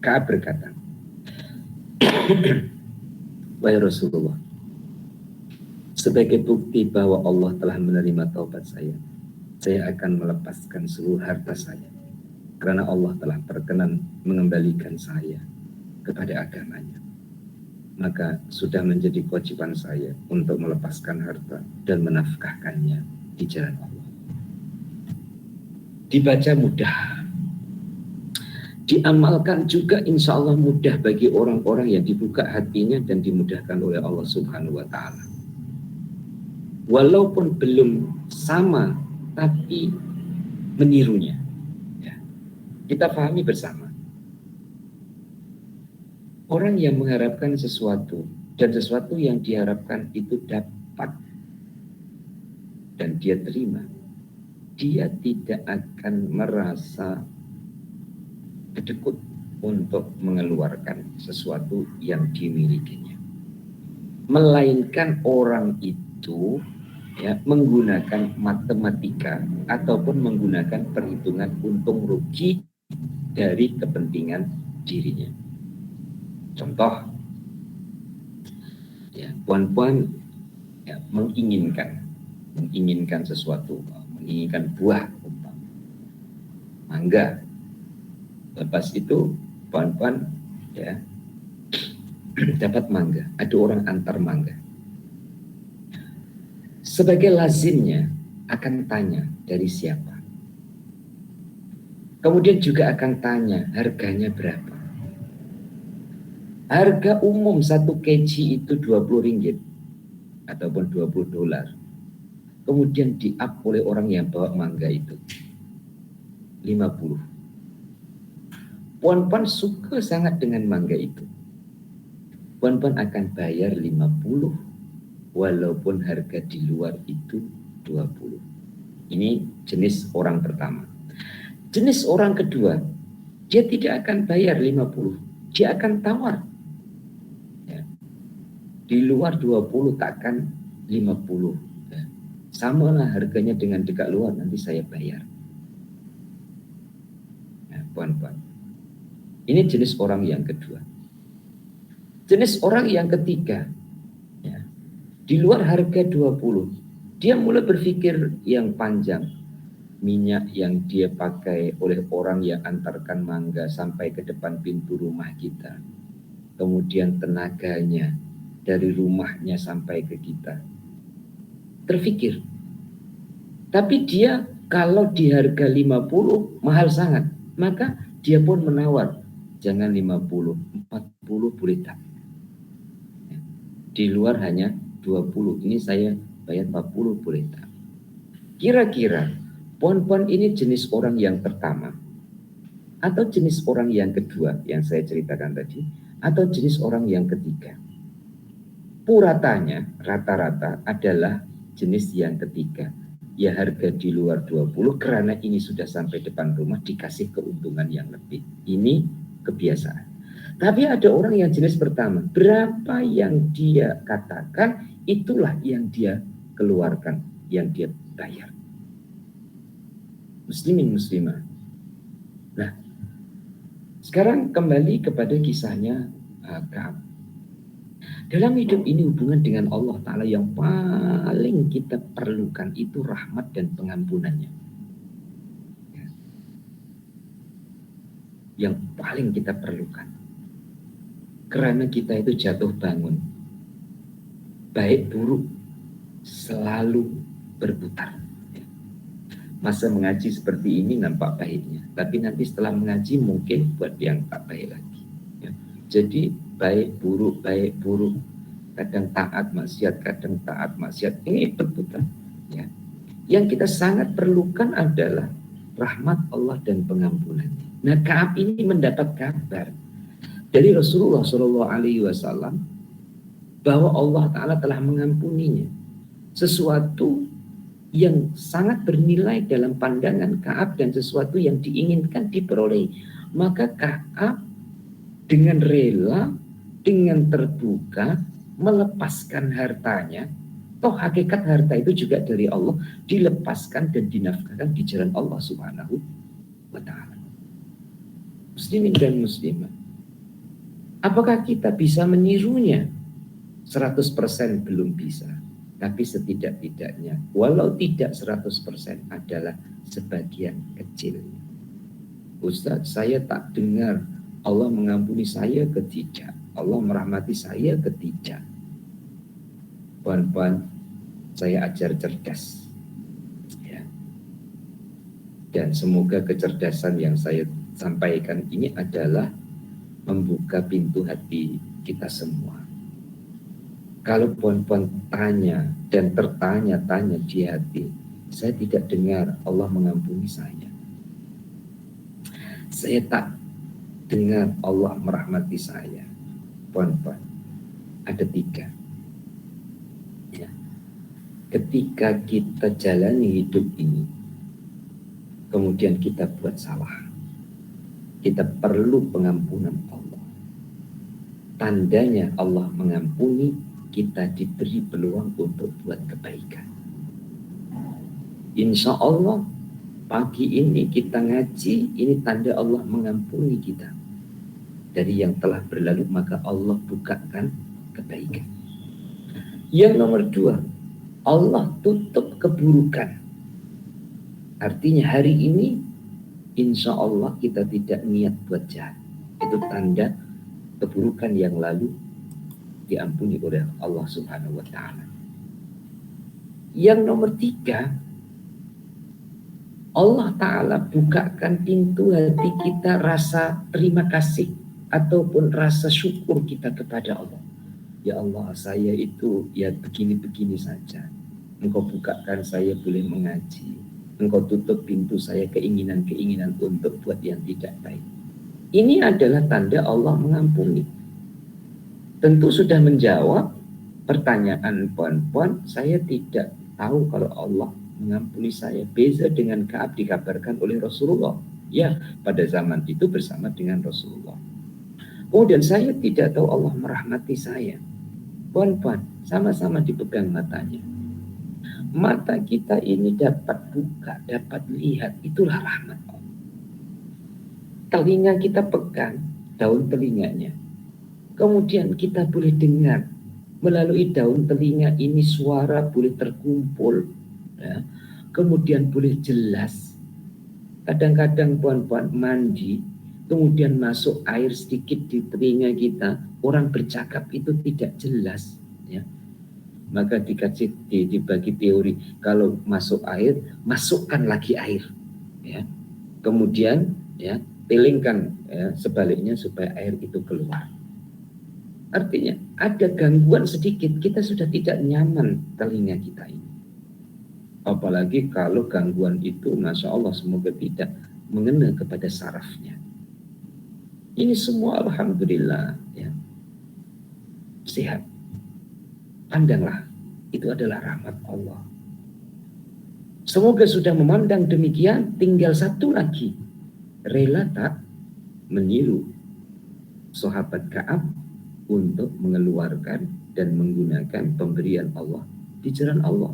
Ka'ab berkata, wahai Rasulullah, sebagai bukti bahwa Allah telah menerima taubat saya akan melepaskan seluruh harta saya, karena Allah telah berkenan mengembalikan saya kepada agamanya. Maka sudah menjadi kewajiban saya untuk melepaskan harta dan menafkahkannya di jalan Allah. Dibaca mudah, diamalkan juga insya Allah mudah bagi orang-orang yang dibuka hatinya dan dimudahkan oleh Allah Subhanahu wa Ta'ala. Walaupun belum sama, tapi menirunya. Ya. Kita pahami bersama. Orang yang mengharapkan sesuatu dan sesuatu yang diharapkan itu dapat dan dia terima, dia tidak akan merasa kedekut untuk mengeluarkan sesuatu yang dimilikinya. Melainkan orang itu menggunakan matematika ataupun menggunakan perhitungan untung rugi dari kepentingan dirinya. Contoh, puan-puan menginginkan sesuatu, menginginkan buah, mangga. Lepas itu puan-puan dapat mangga, ada orang antar mangga. Sebagai lazimnya akan tanya dari siapa. Kemudian juga akan tanya harganya berapa. Harga umum 1 kg itu 20 ringgit ataupun 20 dolar. Kemudian di-up oleh orang yang bawa mangga itu 50. Puan-puan suka sangat dengan mangga itu. Puan-puan akan bayar 50 walaupun harga di luar itu 20. Ini jenis orang pertama. Jenis orang kedua, dia tidak akan bayar 50. Dia akan tawar. Di luar 20 takkan 50. Sama lah harganya dengan dekat luar, nanti saya bayar. Puan-puan. Ini jenis orang yang kedua. Jenis orang yang ketiga. Di luar harga 20. Dia mulai berpikir yang panjang. Minyak yang dia pakai oleh orang yang antarkan mangga sampai ke depan pintu rumah kita. Kemudian tenaganya dari rumahnya sampai ke kita. Terfikir. Tapi dia kalau di harga 50 mahal sangat. Maka dia pun menawar. Jangan 50, 40 boleh tak. Di luar hanya 20. Ini saya bayar 40 boleh tak. Kira-kira puan-puan ini jenis orang yang pertama. Atau jenis orang yang kedua yang saya ceritakan tadi. Atau jenis orang yang ketiga. Puratanya rata-rata adalah jenis yang ketiga. Ya harga di luar 20 karena ini sudah sampai depan rumah dikasih keuntungan yang lebih. Ini kebiasaan. Tapi ada orang yang jenis pertama. Berapa yang dia katakan itulah yang dia keluarkan, yang dia bayar. Muslimin muslimah. Nah, sekarang kembali kepada kisahnya Ka'ab. Dalam hidup ini hubungan dengan Allah Ta'ala yang paling kita perlukan itu rahmat dan pengampunannya. Yang paling kita perlukan. Karena kita itu jatuh bangun. Baik buruk selalu berputar. Masa mengaji seperti ini nampak baiknya. Tapi nanti setelah mengaji mungkin buat yang tak baik lagi. Jadi baik buruk, kadang taat maksiat, kadang taat maksiat, ini berputar. Yang kita sangat perlukan adalah rahmat Allah dan pengampunannya. Nah, Ka'ab ini mendapat kabar dari Rasulullah Shallallahu Alaihi Wasallam bahwa Allah Ta'ala telah mengampuninya. Sesuatu yang sangat bernilai dalam pandangan Ka'ab dan sesuatu yang diinginkan diperoleh. Maka Ka'ab dengan rela, dengan terbuka melepaskan hartanya. Toh hakikat harta itu juga dari Allah, dilepaskan dan dinafkahkan di jalan Allah Subhanahu wa Ta'ala. Muslimin dan muslimat, apakah kita bisa menirunya? 100% belum bisa. Tapi setidak-tidaknya, walau tidak 100% adalah sebagian kecil. Ustaz, saya tak dengar Allah mengampuni saya ketidak, Allah merahmati saya ketidak. Puan-puan, saya ajar cerdas. Ya. Dan semoga kecerdasan yang saya sampaikan ini adalah membuka pintu hati kita semua. Kalau puan-puan tanya dan tertanya-tanya di hati, saya tidak dengar Allah mengampuni saya. Saya tak dengar Allah merahmati saya. Puan-puan, ada 3. Ya. Ketika kita jalani hidup ini, kemudian kita buat salah, kita perlu pengampunan Allah. Tandanya Allah mengampuni, kita diberi peluang untuk buat kebaikan. Insya Allah pagi ini kita ngaji, ini tanda Allah mengampuni kita. Dari yang telah berlalu maka Allah bukakan kebaikan. Yang nomor 2, Allah tutup keburukan. Artinya hari ini insya Allah kita tidak niat buat jahat. Itu tanda keburukan yang lalu diampuni oleh Allah Subhanahu wa Ta'ala. Yang nomor 3, Allah Ta'ala bukakan pintu hati kita rasa terima kasih ataupun rasa syukur kita kepada Allah. Ya Allah, saya itu ya begini-begini saja. Engkau bukakan saya boleh mengaji. Engkau tutup pintu saya keinginan-keinginan untuk buat yang tidak baik. Ini adalah tanda Allah mengampuni. Tentu sudah menjawab pertanyaan puan-puan, saya tidak tahu kalau Allah mengampuni saya. Beza dengan Ka'ab dikabarkan oleh Rasulullah. Ya, pada zaman itu bersama dengan Rasulullah. Kemudian saya tidak tahu Allah merahmati saya. Puan-puan, sama-sama dipegang matanya. Mata kita ini dapat buka, dapat lihat, itulah rahmat Allah. Telinga kita pegang, daun telinganya. Kemudian kita boleh dengar melalui daun telinga ini suara boleh terkumpul, ya. Kemudian boleh jelas. Kadang-kadang puan-puan mandi, kemudian masuk air sedikit di telinga kita, orang bercakap itu tidak jelas, ya. Maka dibagi teori, kalau masuk air, masukkan lagi air, ya. Kemudian ya pilingkan ya, sebaliknya supaya air itu keluar. Artinya ada gangguan sedikit, kita sudah tidak nyaman telinga kita ini. Apalagi kalau gangguan itu, Masya Allah, semoga tidak mengena kepada sarafnya. Ini semua Alhamdulillah ya, sehat. Pandanglah, itu adalah rahmat Allah. Semoga sudah memandang demikian, tinggal satu lagi. Rela tak meniru sahabat Ka'ab untuk mengeluarkan dan menggunakan pemberian Allah di jalan Allah.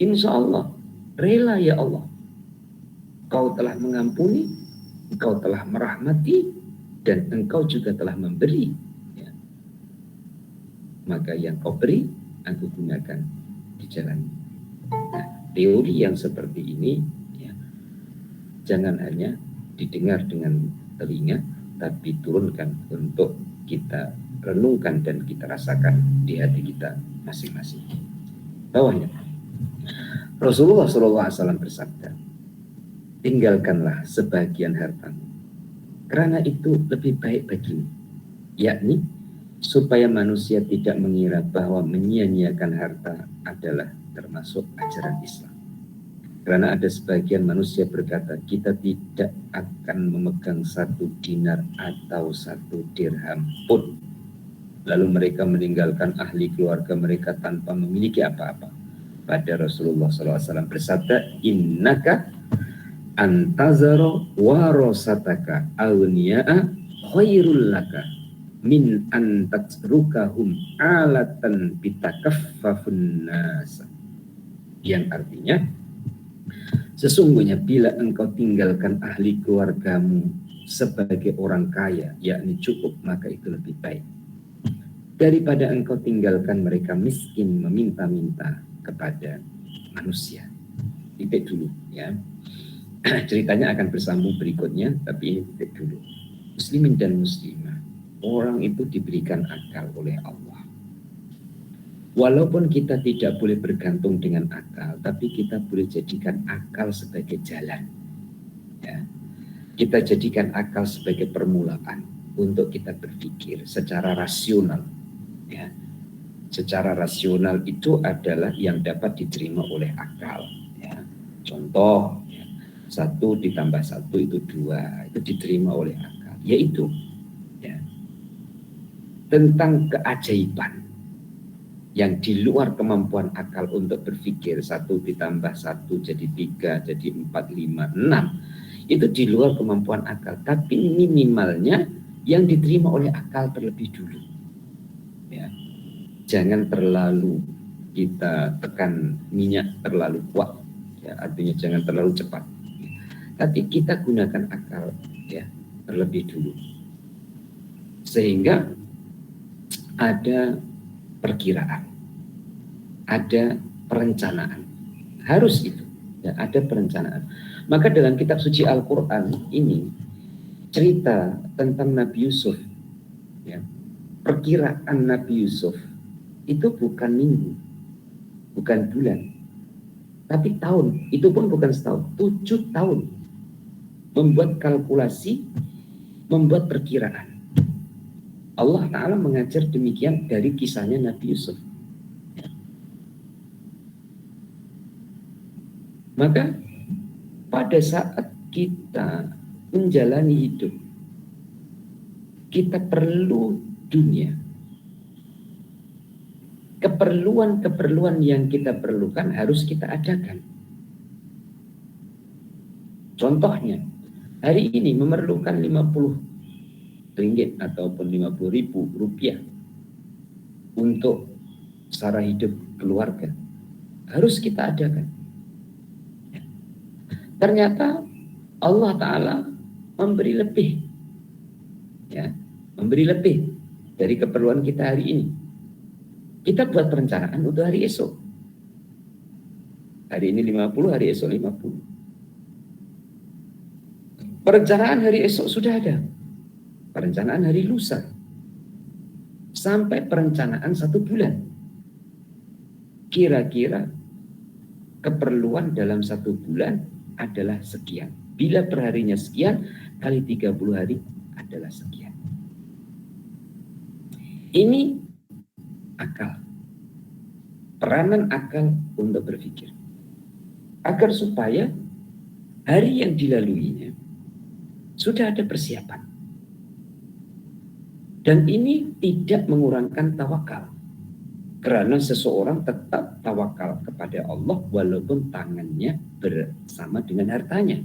Insya Allah rela ya Allah, Kau telah mengampuni, Engkau telah merahmati, dan Engkau juga telah memberi, ya. Maka yang Kau beri aku gunakan di jalan. Nah, teori yang seperti ini ya, jangan hanya didengar dengan telinga, tapi turunkan untuk kita renungkan dan kita rasakan di hati kita masing-masing. Bawahnya Rasulullah SAW bersabda, tinggalkanlah sebagian hartamu, karena itu lebih baik bagimu, yakni supaya manusia tidak mengira bahwa menyia-nyiakan harta adalah termasuk ajaran Islam. Karena ada sebagian manusia berkata, kita tidak akan memegang 1 dinar atau 1 dirham pun. Lalu mereka meninggalkan ahli keluarga mereka tanpa memiliki apa-apa. Pada Rasulullah SAW bersabda, innaka antazaro warosataka awniya'a khairul laka min antatrukahum alatan bitakaffafun nasa. Yang artinya, sesungguhnya bila engkau tinggalkan ahli keluargamu sebagai orang kaya, yakni cukup, maka itu lebih baik daripada engkau tinggalkan mereka miskin meminta-minta kepada manusia. Titik dulu ya. Ceritanya akan bersambung berikutnya, tapi ini titik dulu. Muslimin dan muslimah, orang itu diberikan akal oleh Allah. Walaupun kita tidak boleh bergantung dengan akal, tapi kita boleh jadikan akal sebagai jalan. Ya. Kita jadikan akal sebagai permulaan untuk kita berpikir secara rasional. Ya. Secara rasional itu adalah yang dapat diterima oleh akal. Ya. Contoh, 1 ditambah 1 itu 2, itu diterima oleh akal. Yaitu ya, tentang keajaiban yang di luar kemampuan akal untuk berpikir. 1 ditambah 1 jadi 3, jadi 4, 5, 6. Itu di luar kemampuan akal. Tapi minimalnya yang diterima oleh akal terlebih dulu. Ya. Jangan terlalu kita tekan minyak terlalu kuat. Ya, artinya jangan terlalu cepat. Tapi kita gunakan akal ya terlebih dulu. Sehingga ada perkiraan, ada perencanaan. Harus itu, ya, ada perencanaan. Maka dalam kitab suci Al-Quran ini cerita tentang Nabi Yusuf, ya, perkiraan Nabi Yusuf itu bukan minggu, bukan bulan, tapi tahun. Itu pun bukan setahun, 7 tahun membuat kalkulasi, membuat perkiraan. Allah Ta'ala mengajar demikian dari kisahnya Nabi Yusuf. Maka pada saat kita menjalani hidup, kita perlu dunia. Keperluan-keperluan yang kita perlukan harus kita adakan. Contohnya, hari ini memerlukan 50 ringgit ataupun 50.000 rupiah untuk sara hidup keluarga. Harus kita adakan. Ternyata Allah Ta'ala memberi lebih. Ya, memberi lebih dari keperluan kita hari ini. Kita buat perencanaan untuk hari esok. Hari ini 50, hari esok 50. Perencanaan hari esok sudah ada. Perencanaan hari lusa. Sampai perencanaan 1 bulan. Kira-kira keperluan dalam 1 bulan adalah sekian. Bila perharinya sekian, kali 30 hari adalah sekian. Ini akal. Peranan akal untuk berpikir. Agar supaya hari yang dilaluinya sudah ada persiapan. Dan ini tidak mengurangkan tawakal. Karena seseorang tetap tawakal kepada Allah walaupun tangannya bersama dengan hartanya.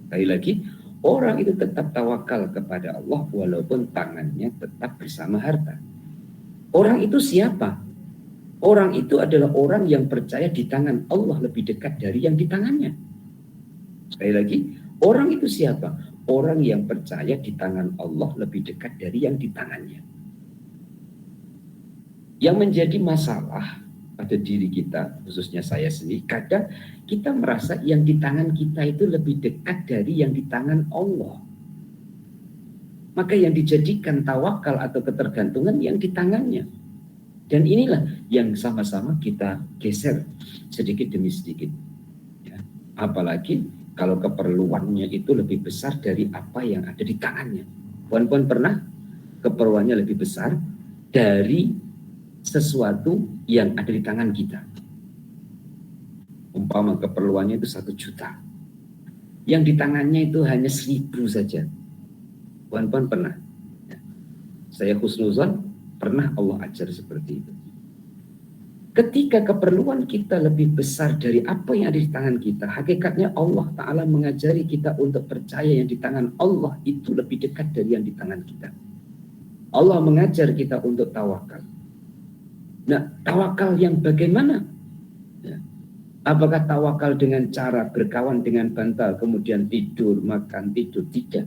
Sekali lagi, orang itu tetap tawakal kepada Allah walaupun tangannya tetap bersama harta. Orang itu siapa? Orang itu adalah orang yang percaya di tangan Allah lebih dekat dari yang di tangannya. Sekali lagi, orang itu siapa? Orang yang percaya di tangan Allah lebih dekat dari yang di tangannya. Yang menjadi masalah pada diri kita, khususnya saya sendiri, kadang kita merasa yang di tangan kita itu lebih dekat dari yang di tangan Allah. Maka yang dijadikan tawakal atau ketergantungan yang di tangannya. Dan inilah yang sama-sama kita geser sedikit demi sedikit. Ya. Apalagi kalau keperluannya itu lebih besar dari apa yang ada di tangannya. Puan-puan pernah keperluannya lebih besar dari sesuatu yang ada di tangan kita. Umpama keperluannya itu 1 juta. Yang di tangannya itu hanya 1.000 saja. Puan-puan pernah? Saya husnuzon, pernah Allah ajar seperti itu. Ketika keperluan kita lebih besar dari apa yang ada di tangan kita, hakikatnya Allah Ta'ala mengajari kita untuk percaya yang di tangan Allah itu lebih dekat dari yang di tangan kita. Allah mengajar kita untuk tawakal. Nah, tawakal yang bagaimana? Ya. Apakah tawakal dengan cara berkawan dengan bantal, kemudian tidur, makan, tidur? Tidak.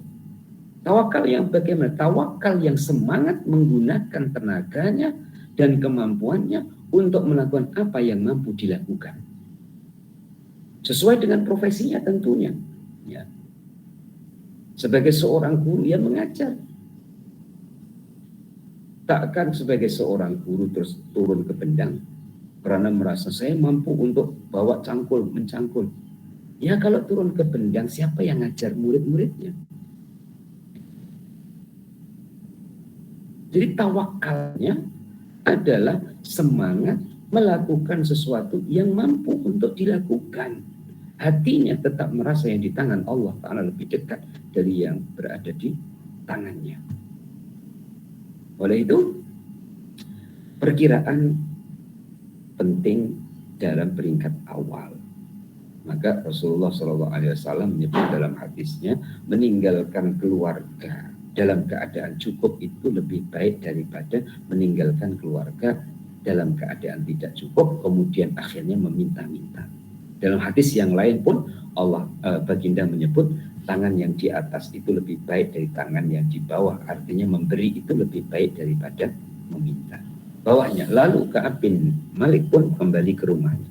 Tawakal yang bagaimana? Tawakal yang semangat menggunakan tenaganya dan kemampuannya untuk melakukan apa yang mampu dilakukan. Sesuai dengan profesinya tentunya. Ya. Sebagai seorang guru yang mengajar. Takkan sebagai seorang guru terus turun ke bendang karena merasa saya mampu untuk bawa cangkul, mencangkul. Ya kalau turun ke bendang, siapa yang ngajar murid-muridnya? Jadi tawakalnya adalah semangat melakukan sesuatu yang mampu untuk dilakukan. Hatinya tetap merasa yang di tangan Allah Ta'ala lebih dekat dari yang berada di tangannya. Oleh itu, perkiraan penting dalam peringkat awal. Maka Rasulullah SAW menyebut dalam hadisnya, meninggalkan keluarga dalam keadaan cukup itu lebih baik daripada meninggalkan keluarga dalam keadaan tidak cukup, kemudian akhirnya meminta-minta. Dalam hadis yang lain pun Allah baginda menyebut tangan yang di atas itu lebih baik dari tangan yang di bawah. Artinya memberi itu lebih baik daripada meminta. Bawahnya, lalu Ka'ab bin Malik pun kembali ke rumahnya.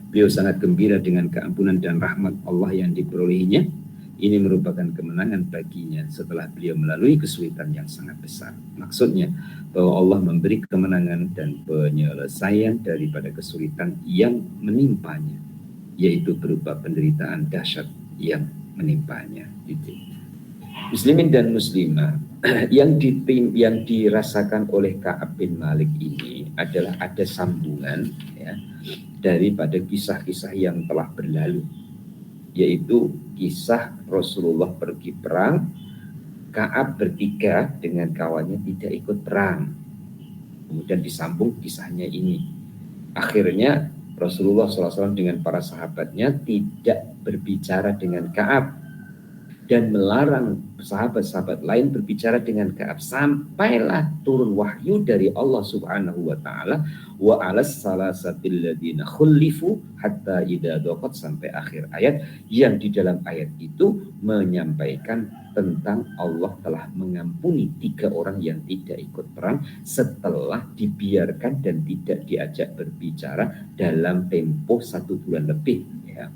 Beliau sangat gembira dengan keampunan dan rahmat Allah yang diperolehinya. Ini merupakan kemenangan baginya setelah beliau melalui kesulitan yang sangat besar. Maksudnya bahwa Allah memberi kemenangan dan penyelesaian daripada kesulitan yang menimpanya, yaitu berupa penderitaan dahsyat yang menimpanya. Muslimin dan muslimah, yang dirasakan oleh Ka'ab bin Malik ini adalah ada sambungan ya, daripada kisah-kisah yang telah berlalu, yaitu kisah Rasulullah pergi perang, Ka'ab bertiga dengan kawannya tidak ikut perang. Kemudian disambung kisahnya ini. Akhirnya Rasulullah SAW dengan para sahabatnya tidak berbicara dengan Ka'ab dan melarang sahabat-sahabat lain berbicara dengan Ka'ab, sampailah turun wahyu dari Allah Subhanahu wa taala, wa 'alas salasatil ladzina khulifu hatta idza dhaqat, sampai akhir ayat, yang di dalam ayat itu menyampaikan tentang Allah telah mengampuni 3 orang yang tidak ikut perang setelah dibiarkan dan tidak diajak berbicara dalam tempo 1 bulan lebih ya.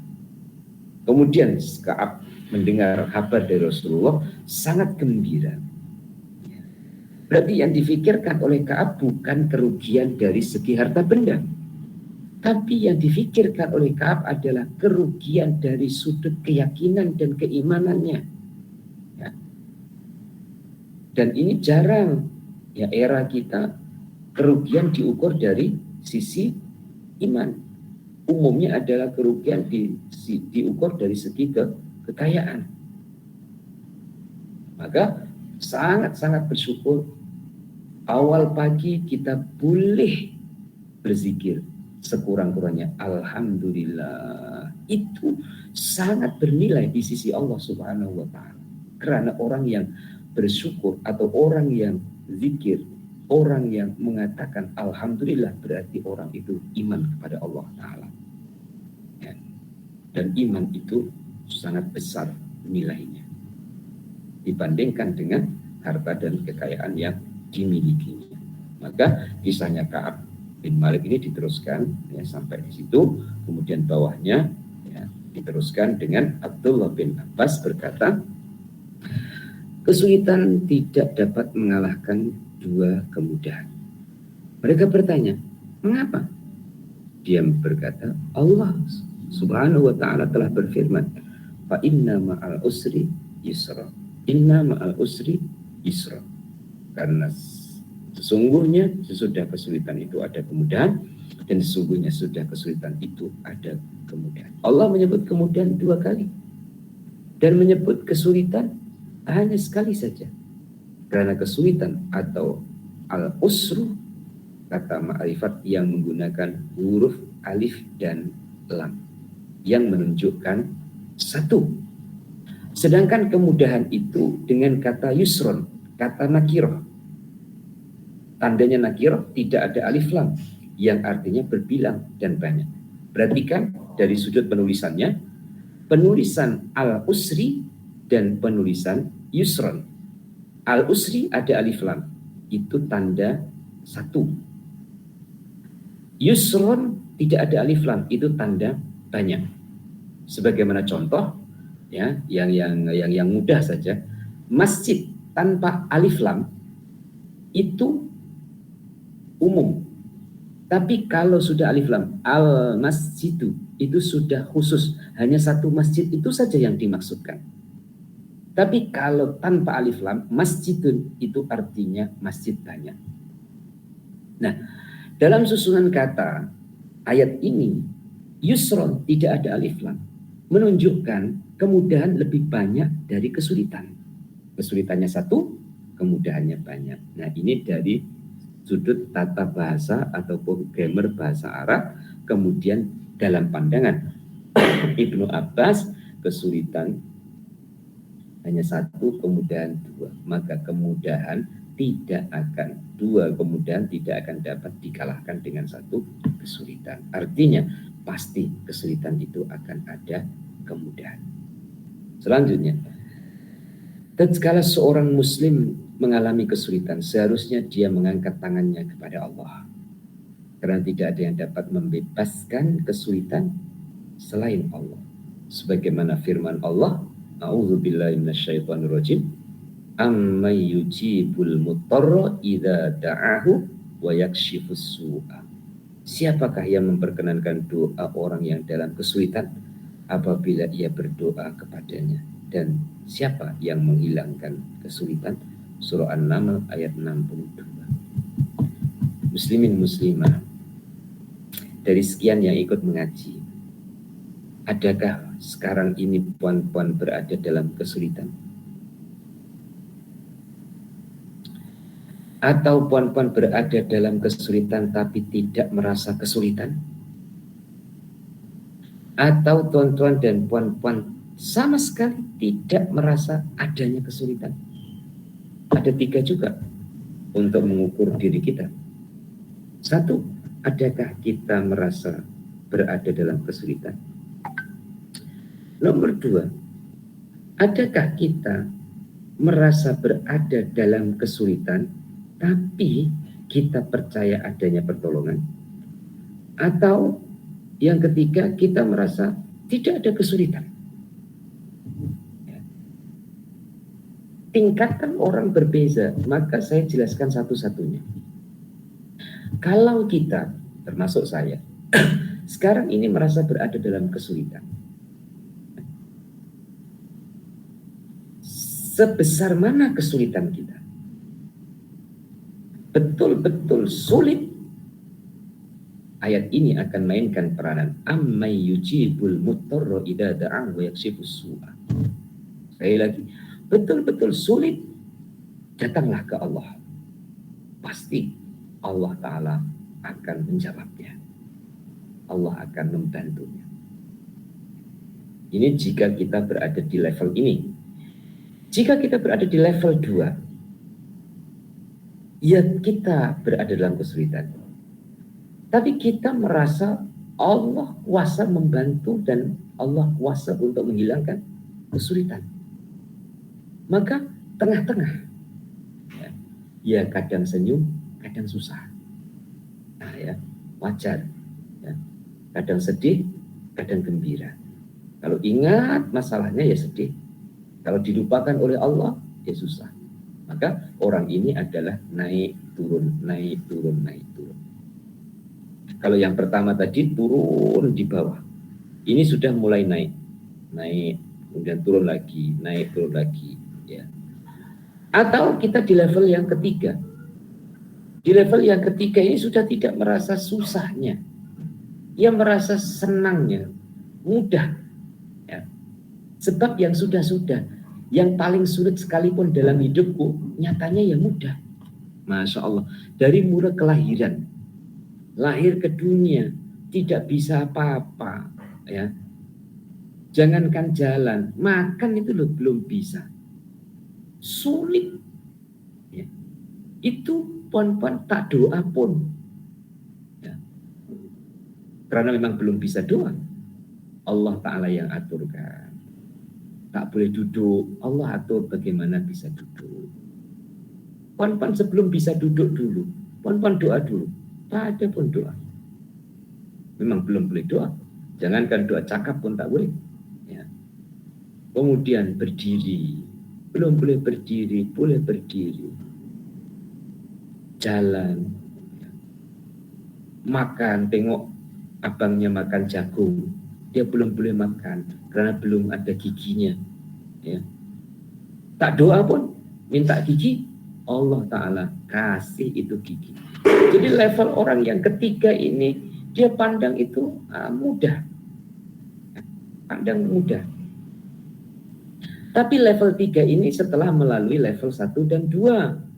Kemudian Ka'ab mendengar kabar dari Rasulullah sangat gembira. Berarti yang difikirkan oleh Ka'ab bukan kerugian dari segi harta benda, tapi yang difikirkan oleh Ka'ab adalah kerugian dari sudut keyakinan dan keimanannya ya. Dan ini jarang ya, era kita kerugian diukur dari sisi iman. Umumnya adalah kerugian diukur dari segi kekayaan. Maka sangat-sangat bersyukur awal pagi kita boleh berzikir sekurang-kurangnya alhamdulillah. Itu sangat bernilai di sisi Allah Subhanahu wa taala. Karena orang yang bersyukur atau orang yang zikir, orang yang mengatakan alhamdulillah, berarti orang itu iman kepada Allah taala. Ya. Dan iman itu sangat besar nilainya dibandingkan dengan harta dan kekayaan yang dimilikinya. Maka kisahnya Ka'ab bin Malik ini diteruskan ya, sampai di situ. Kemudian bawahnya ya, diteruskan dengan Abdullah bin Abbas berkata, kesulitan tidak dapat mengalahkan 2 kemudahan. Mereka bertanya, mengapa? Dia berkata, Allah Subhanahu wa ta'ala telah berfirman, fa inna ma'al usri yusra. Inna ma'al usri yusra. Karena sesungguhnya sesudah kesulitan itu ada kemudahan. Dan sesungguhnya sudah kesulitan itu ada kemudahan. Allah menyebut kemudahan 2 kali. Dan menyebut kesulitan hanya sekali saja. Karena kesulitan atau al-usru, kata ma'rifat yang menggunakan huruf alif dan lam yang menunjukkan satu. Sedangkan kemudahan itu dengan kata yusron, kata nakiroh. Tandanya nakiroh tidak ada alif lam yang artinya berbilang dan banyak. Perhatikan dari sudut penulisannya, penulisan al-usri dan penulisan yusron. Al-usri ada alif lam, itu tanda satu. Yusron tidak ada alif lam, itu tanda banyak. Sebagaimana contoh ya, yang mudah saja, masjid tanpa alif lam itu umum. Tapi kalau sudah alif lam, al-masjidu, itu sudah khusus, hanya satu masjid itu saja yang dimaksudkan. Tapi kalau tanpa alif lam, masjidun itu artinya masjid banyak. Nah, dalam susunan kata ayat ini, yusron tidak ada alif lam, menunjukkan kemudahan lebih banyak dari kesulitan. Kesulitannya satu, kemudahannya banyak. Nah, ini dari sudut tata bahasa ataupun grammar bahasa Arab. Kemudian dalam pandangan Ibnu Abbas, kesulitan hanya satu, kemudahan 2. Maka kemudahan tidak akan, 2 kemudahan tidak akan dapat dikalahkan dengan satu kesulitan. Artinya pasti kesulitan itu akan ada kemudahan. Selanjutnya, tatkala seorang muslim mengalami kesulitan, seharusnya dia mengangkat tangannya kepada Allah. Karena tidak ada yang dapat membebaskan kesulitan selain Allah. Sebagaimana firman Allah, a'udzubillahi minasyaitonirrajim, amman yujibul mutarra idza da'ahu wa yakshifus su'a. Siapakah yang memperkenankan doa orang yang dalam kesulitan apabila ia berdoa kepadanya? Dan siapa yang menghilangkan kesulitan? Surah An-Naml ayat 62. Muslimin muslimah, dari sekian yang ikut mengaji, adakah sekarang ini puan-puan berada dalam kesulitan? Atau puan-puan berada dalam kesulitan tapi tidak merasa kesulitan? Atau tuan-tuan dan puan-puan sama sekali tidak merasa adanya kesulitan? Ada 3 juga untuk mengukur diri kita. 1, adakah kita merasa berada dalam kesulitan? Nomor 2, adakah kita merasa berada dalam kesulitan tapi kita percaya adanya pertolongan? Atau yang ketiga, kita merasa tidak ada kesulitan? Tingkatan orang berbeza, maka saya jelaskan satu-satunya. Kalau kita, termasuk saya, sekarang ini merasa berada dalam kesulitan, sebesar mana kesulitan kita? Betul-betul sulit, ayat ini akan mainkan peranan ammay yujibul mutarra idza da'ahu wa yakshifus su'a. Sekali lagi, betul-betul sulit, datanglah ke Allah. Pasti Allah Ta'ala akan menjawabnya. Allah akan membantunya. Ini jika kita berada di level ini. Jika kita berada di level 2, ya kita berada dalam kesulitan, tapi kita merasa Allah kuasa membantu dan Allah kuasa untuk menghilangkan kesulitan. Maka tengah-tengah, ya kadang senyum, kadang susah. Nah ya, wajar. Ya. Kadang sedih, kadang gembira. Kalau ingat masalahnya ya sedih. Kalau dilupakan oleh Allah, ya susah. Maka orang ini adalah naik turun, naik turun, naik turun. Kalau yang pertama tadi turun di bawah, ini sudah mulai naik, naik, kemudian turun lagi, naik turun lagi. Ya. Atau kita di level yang ketiga. Di level yang ketiga ini sudah tidak merasa susahnya. ia merasa senangnya, mudah. Ya. Sebab yang sudah-sudah, yang paling sulit sekalipun dalam hidupku, nyatanya ya mudah. Masya Allah. Dari mula kelahiran, lahir ke dunia, tidak bisa apa-apa. Ya. Jangankan jalan, makan itu loh belum bisa. Sulit. Ya. Itu pon-pon tak doa pun. Ya. Karena memang belum bisa doa. Allah Ta'ala yang aturkan. Tak boleh duduk, Allah atur bagaimana bisa duduk. Pon-pon sebelum bisa duduk dulu, pon-pon doa dulu. Tak ada pun doa. Memang belum boleh doa. Jangankan doa cakap pun tak boleh. Ya. Kemudian berdiri, belum boleh berdiri, boleh berdiri. Jalan, makan, tengok abangnya makan jagung, dia belum boleh makan karena belum ada giginya. Ya. Tak doa pun minta gigi, Allah Ta'ala kasih itu gigi. Jadi level orang yang ketiga ini, dia pandang itu mudah, pandang mudah. Tapi level 3 ini setelah melalui level 1 dan 2.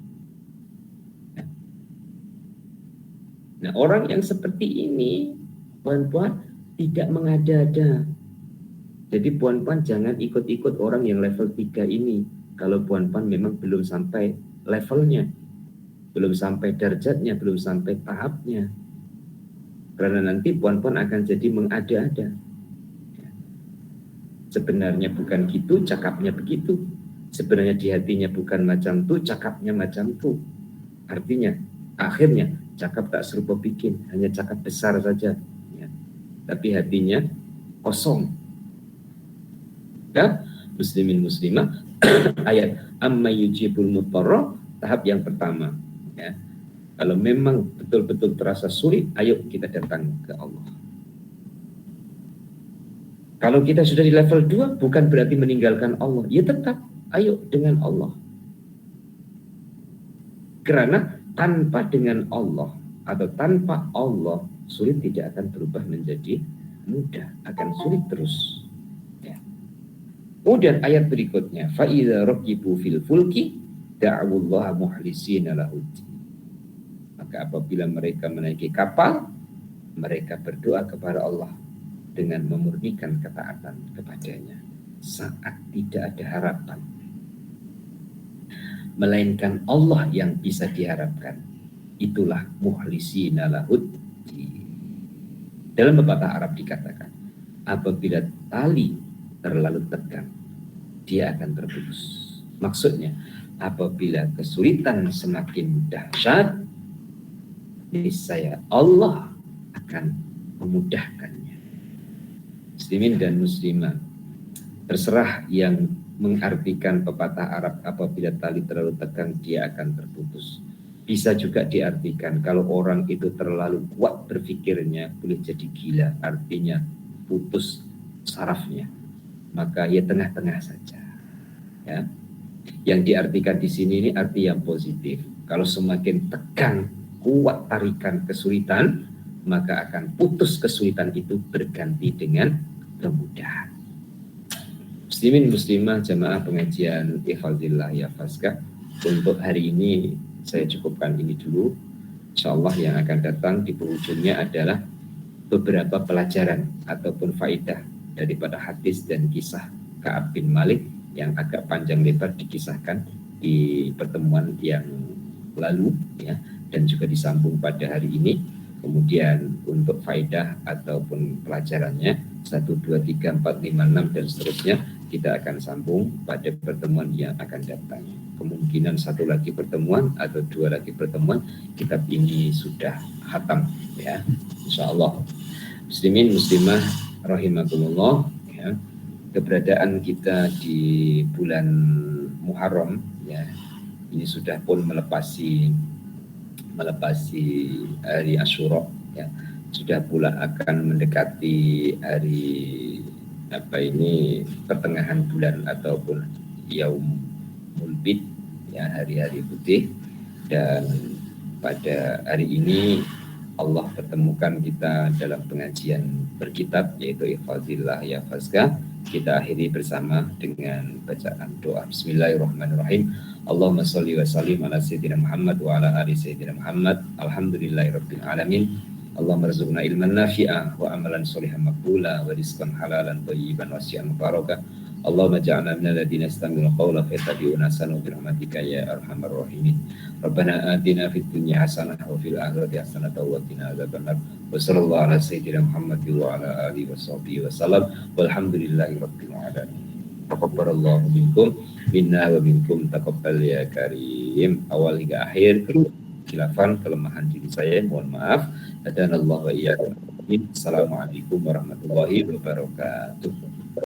Nah, orang yang seperti ini, puan-puan, tidak mengada-ada. Jadi puan-puan jangan ikut-ikut orang yang level 3 ini. Kalau puan-puan memang belum sampai levelnya, belum sampai derajatnya, belum sampai tahapnya. Karena nanti puan-puan akan jadi mengada-ada. Sebenarnya bukan gitu, cakapnya begitu. Sebenarnya di hatinya bukan macam itu, cakapnya macam itu. Artinya, akhirnya cakap tak serupa bikin, hanya cakap besar saja, ya. Tapi hatinya kosong. Ya, muslimin muslimah, ayat amma yujibul mutarra, tahap yang pertama. Ya. Kalau memang betul-betul terasa sulit, ayo kita datang ke Allah. Kalau kita sudah di level 2, bukan berarti meninggalkan Allah. Ya tetap, ayo dengan Allah. Karena tanpa dengan Allah atau tanpa Allah, sulit tidak akan berubah menjadi mudah, akan sulit terus. Ya. Kemudian ayat berikutnya, fa idza raqibu fil fulki da'awullaha mukhlisina lahud. Maka apabila mereka menaiki kapal, mereka berdoa kepada Allah dengan memurnikan ketaatan kepadanya saat tidak ada harapan, melainkan Allah yang bisa diharapkan. Itulah mukhlisina lahud. Dalam pepatah Arab dikatakan, apabila tali terlalu tegang, dia akan terputus. Maksudnya, apabila kesulitan semakin dahsyat, niscaya Allah akan memudahkannya. Muslimin dan muslimah, terserah yang mengartikan pepatah Arab, apabila tali terlalu tegang dia akan terputus. Bisa juga diartikan kalau orang itu terlalu kuat berpikirnya boleh jadi gila, artinya putus sarafnya. Maka ya tengah-tengah saja. Ya. Yang diartikan di sini ini arti yang positif. Kalau semakin tegang, kuat tarikan kesulitan, maka akan putus kesulitan itu berganti dengan kemudahan. Muslimin muslimah jamaah pengajian Ihfazillah ya Faska, untuk hari ini saya cukupkan ini dulu. Insyaallah yang akan datang di penghujungnya adalah beberapa pelajaran ataupun faidah daripada hadis dan kisah Ka'ab bin Malik yang agak panjang lebar dikisahkan di pertemuan yang lalu, ya, dan juga disambung pada hari ini. Kemudian untuk faidah ataupun pelajarannya 1, 2, 3, 4, 5, 6 dan seterusnya kita akan sambung pada pertemuan yang akan datang. Kemungkinan 1 lagi pertemuan atau 2 lagi pertemuan kitab ini sudah khatam, ya, insyaallah. Muslimin muslimah rahimakumullah, ya. Keberadaan kita di bulan Muharram, ya, ini sudah pun melepasi hari Asyura, ya, sudah pula akan mendekati hari pertengahan bulan ataupun Yaumul Bid, ya, hari-hari putih. Dan pada hari ini Allah pertemukan kita dalam pengajian berkitab yaitu Ihfazillah Yahfazka. Kita akhiri bersama dengan bacaan doa. Bismillahirrahmanirrahim. Allahumma sholli wa sallim ala sayyidina Muhammad wa ala ali sayyidina Muhammad. Alhamdulillahirabbil alamin. Allahumma rzuqna ilman nafi'ah wa amalan sholihan maqbula wa rizqan halalan thayyiban wasi'an mubarakah. Allahumma ja'alna minal ladzina yastami'una qawla fayattabi'una ahsanahu bi rahmatika ya arhamar rahimin. Rabbana atina fid dunya hasanah wa fil akhirati hasanah wa qina adzabannar. Wa sallallahu ala sayyidina Muhammad wa ala alihi washabbihi wasallam. Walhamdulillahi rabbil alamin. Taqabbalallahu minkum minna wa minkum taqabbal ya karim. Awal hingga akhir khilafan kelemahan diri saya mohon maaf. Hadanallahu wa iyyakum. Assalamualaikum warahmatullahi wabarakatuh.